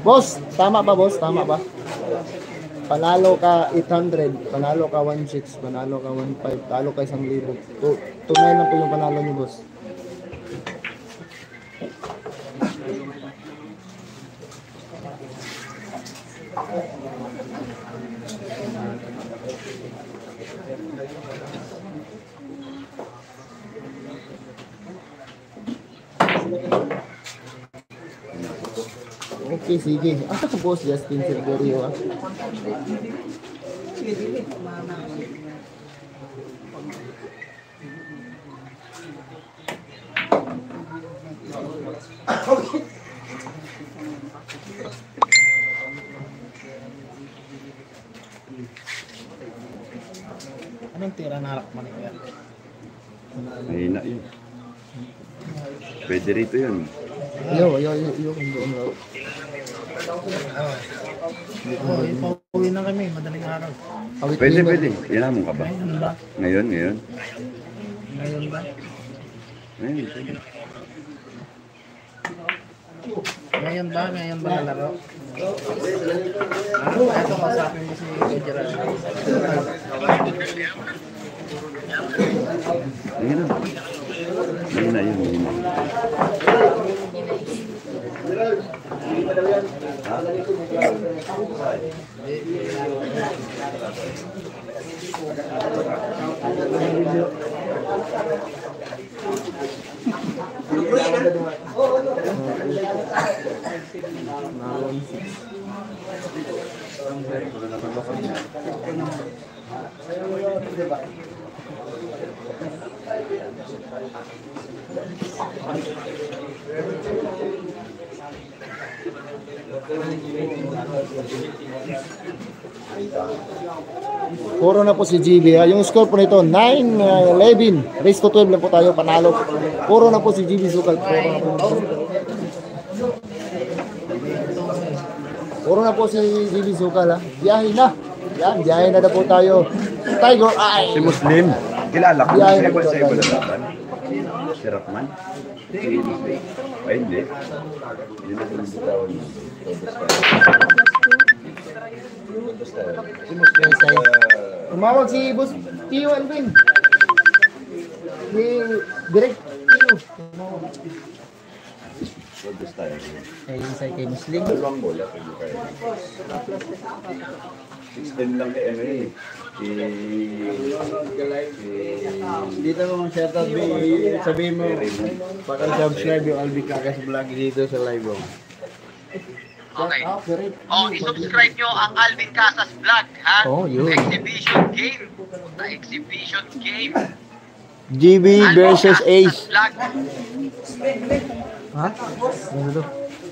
Boss, tama ba boss? Tama ba? Panalo ka 800, panalo ka 16, panalo ka 15, talo ka 1,000. Tunay lang po yung panalo niyo, boss. Okay, sige. Boss Justin Silverio. Anong tira na harap man yan? Mahina yun. Pwede rito yun. Yo, kung doon raw. Pauwi na kami, madaling araw. Awit Pwede, cleaner. pwede. Inamon ka ba? Ngayon ba? Ngayon. Ngayon ba? Ngayon, pwede. Ngayon ba nalaro? Ito masapin mo si Gerald. Ngayon na. Mahina yun, mahina. Puro na po si GB. Yung score po nito, 9-11. Race to 12 lang po tayo, panalo. Puro na po si GB Sukal. Puro na po si GB Sukal. Ha? Biyahe na. Yan, biyahe na po tayo. Tiger Eye. Si Muslim, kilala ko. Biyahe na po Sa tayo. iba na laban. Si Rockman? Ay, hindi. Hindi na kung bitawan mo. Tumawag si Boss Tio Alvin. Si Direct Tio. Kay Isay kay Muslim. Dalawang bola. 16 lang kay Emery. Dito mo shoutout sabihin mo pag-subscribe yung Alvin Cagas vlog dito sa live mo. Okay. Oh, i-subscribe nyo ang Alvin Casas vlog, ha? Oh, yun. Exhibition game. The exhibition game. GB versus Ace. Vlog. Ha? Ano to?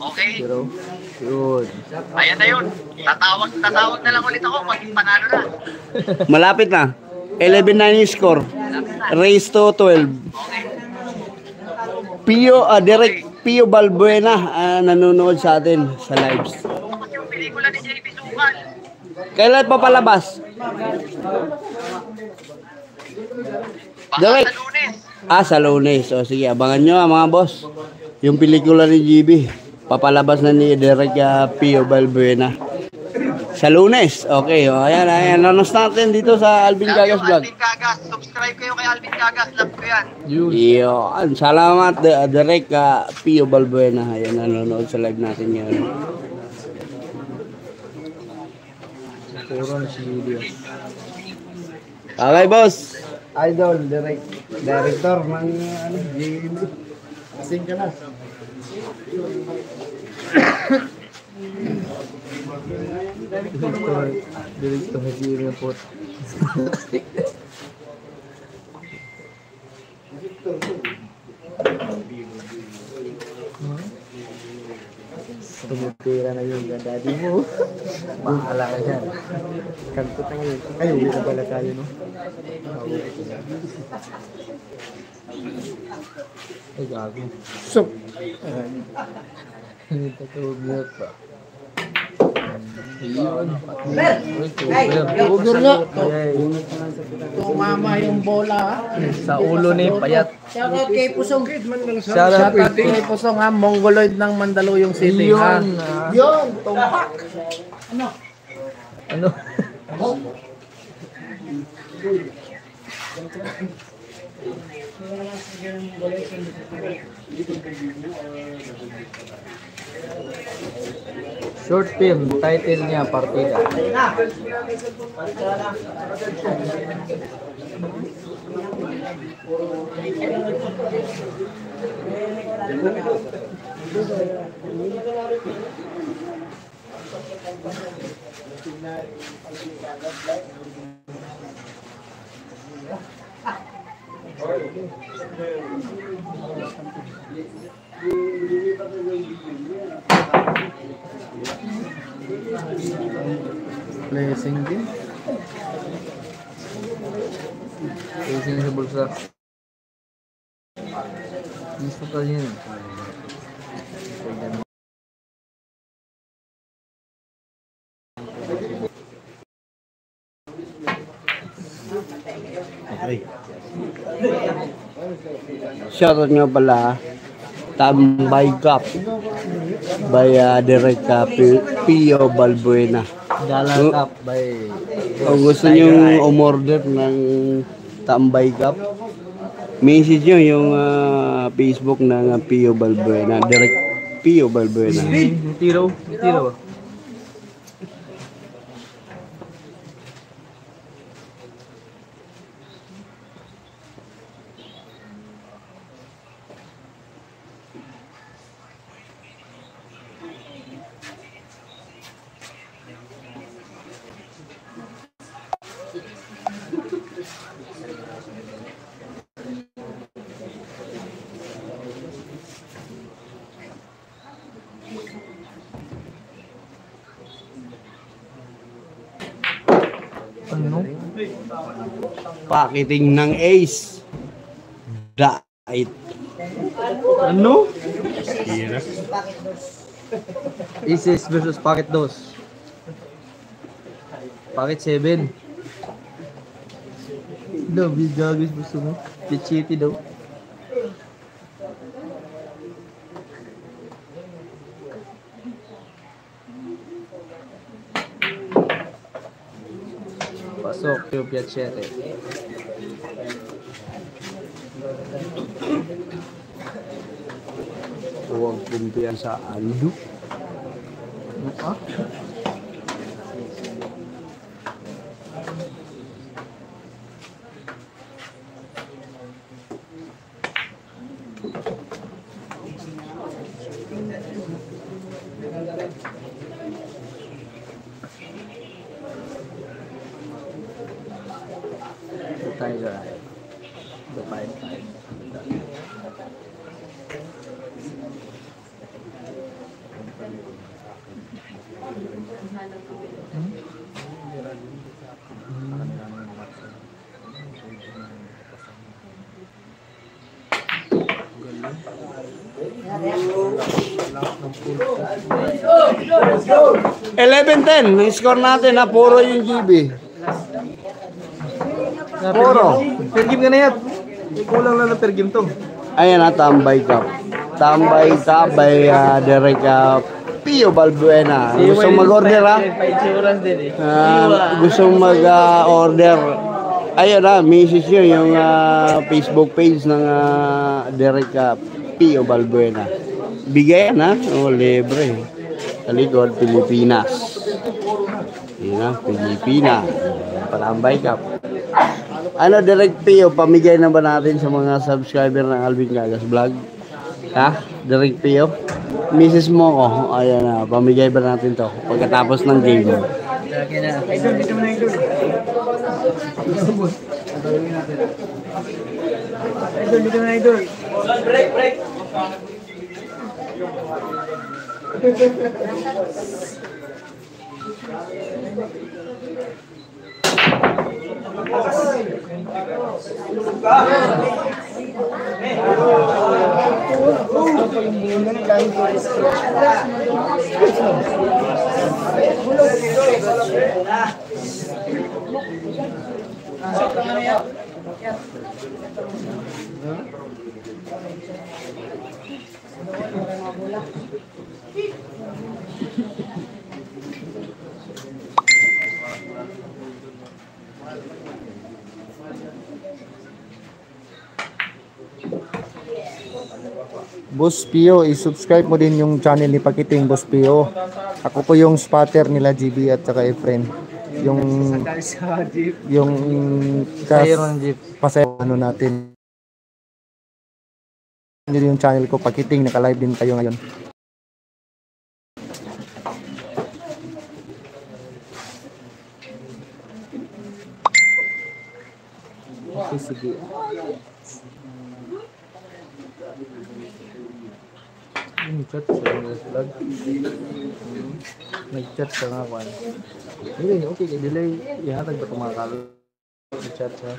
Okay? Yun. Ayan na yun. Tatawag na lang ulit ako pag panalo na. Malapit na. 11-9 yung score. Race to 12. Okay. Direct Pio Balbuena nanonood sa atin sa lives. Tapos yung pelikula ni JP Sukal. Kailan papalabas? Baka Direct. sa Lunes. Sa Lunes. O sige, abangan nyo mga boss. Yung pelikula ni GB. Papalabas na ni Direct Pio Balbuena. Sa Lunes. Okay, ayan. Nanos natin dito sa Alvin Cagas vlog. Alvin Cagas. Subscribe kayo kay Alvin Cagas. Love ko yan. Yun. Salamat Direct Pio Balbuena. Ayan, nanonood sa live natin ngayon. Puro na si video. Okay, boss. Idol, director ng JB. Kasing ka na. Direkto na si report. Tumutira na yung daddy mo. Bahala ka dyan. Kantot na ngayon. Ay, uwi na pala tayo, no? Ay, gago. So, Hindi tatawag niya pa. Yun. over na. Tumama yung bola. Sa ulo ni Payat. Shoutout kay Pusong. Shoutout kay Pusong ha. Mongoloid ng Mandaluyong City ha. Yun, tumpak. Ano? Short film, title niya Partida. Blessing din. Blessing sa bulsa. Gusto ka yun. Shoutout nga pala Tambay Cup by Direct Pio Balbuena. Gala Cup by Kung gusto nyo umorder ng Tambay Cup, message nyo yung Facebook ng Pio Balbuena, Direct Pio Balbuena. Tiro. Ano? Pakiting ng Ace. Dait. Ano? Isis versus Pocket 2. Pocket 7. Daw, bigagis gusto mo. Pichiti daw. Pasok yung Piacere. Huwag kumpiyansa Aldo. Ah? Tiger Eye. The 5-5. Go! 11-10. Ang score natin na puro yung GB. Puro. Per game ka na yan. Kulang lang na per game to. Ayan na, tambay cup. Tambay cup by Derek Pio Balbuena. Gusto mag-order ha? Pa-insurance din eh. Gusto mag-order. Ayun na, message nyo yung Facebook page ng Derek Pio Balbuena. Bigay na, libre. Sa likod, Pilipinas. Yun na, Pilipinas. Patambay cup. Ano, Derek Pio, pamigay na ba natin sa mga subscriber ng Alvin Gagas Vlog? Ha? Derek Pio? Mrs. mo ko, ayan na, pamigay ba natin to pagkatapos ng game? Lagi na. Idol, dito mo na idol. Idol, dito mo na idol. Break. Boss Pio, i-subscribe mo din yung channel ni Pakiting, Boss Pio. Ako po yung spotter nila GB at saka Efren. Yung Sayron Jeep. ano natin. Yun yung channel ko, Pakiting, naka-live din kayo ngayon. Okay, sige. Nag-chat sa mga vlog. Nag-chat sa nga kwan. Delay, okay kay delay. Ihatag ba kumakalo? Nag-chat sa.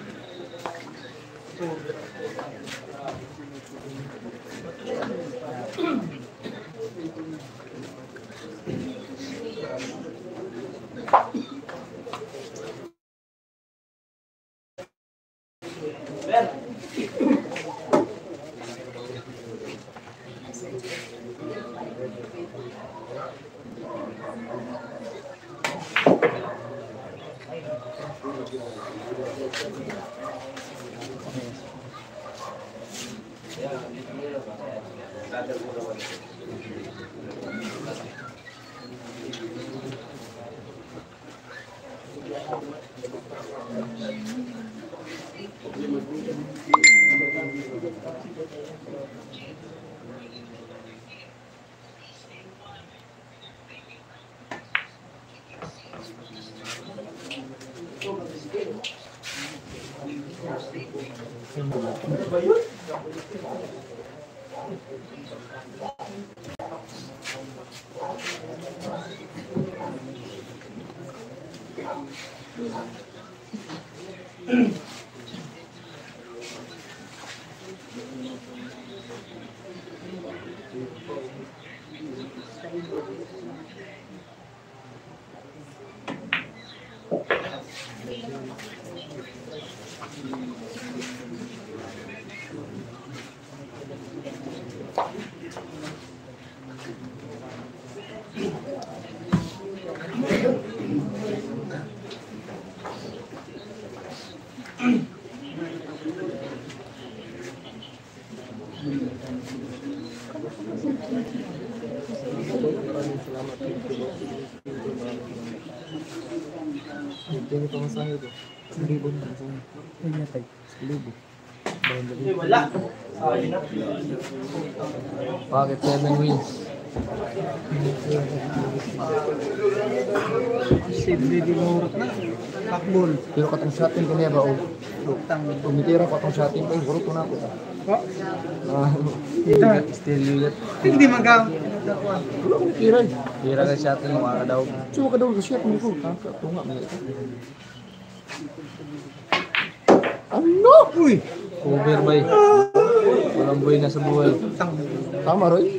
Tingin ko masahe ko. 1,000 na masahe. Ano na tayo? 1,000. Bakit 7 wins? Pero katong shotin ko niya ba? Tumitira ko katong shotin ko. Guro ko na ako. Still yugat. Hindi magam. Tira. Tira ka sa atin, mga daw. Suwa ka daw sa shot mo ko. Tunga mo. Ano? Uy! Cover bay. Walang buhay na sa buhay. Tama, Roy.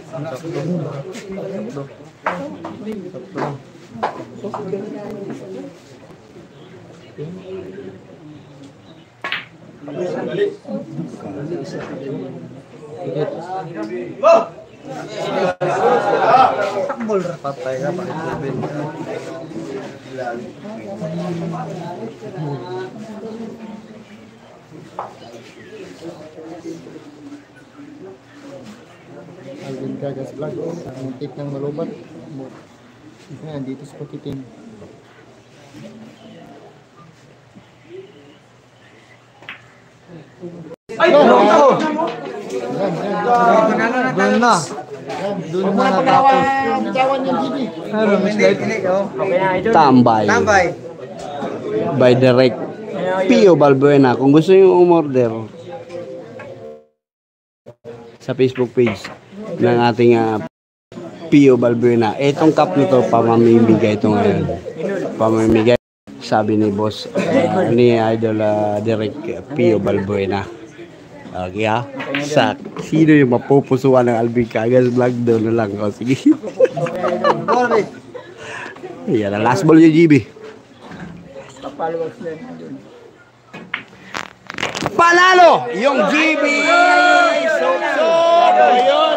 Patay ka, pakitubin ka. Alvin Cagas Vlog. Muntik ng malubat. Ayan, dito sa pakiting. Ay! Ano to? Doon na. Doon na natapos. Bitawan yung GB. Tambay. By direct Pio Balbuena. Kung gusto nyo umorder sa Facebook page ng ating Pio Balbuena. Itong cup nito, pamamimigay ito ngayon. Pamamimigay. Sabi ni boss, ni Idol Direct Pio Balbuena. Okay ha? Sa sino yung mapupusuan ng Alvin Cagas Vlog, doon na lang. O sige. Yan ang last ball yung GB. Panalo yung GB! So, ayun.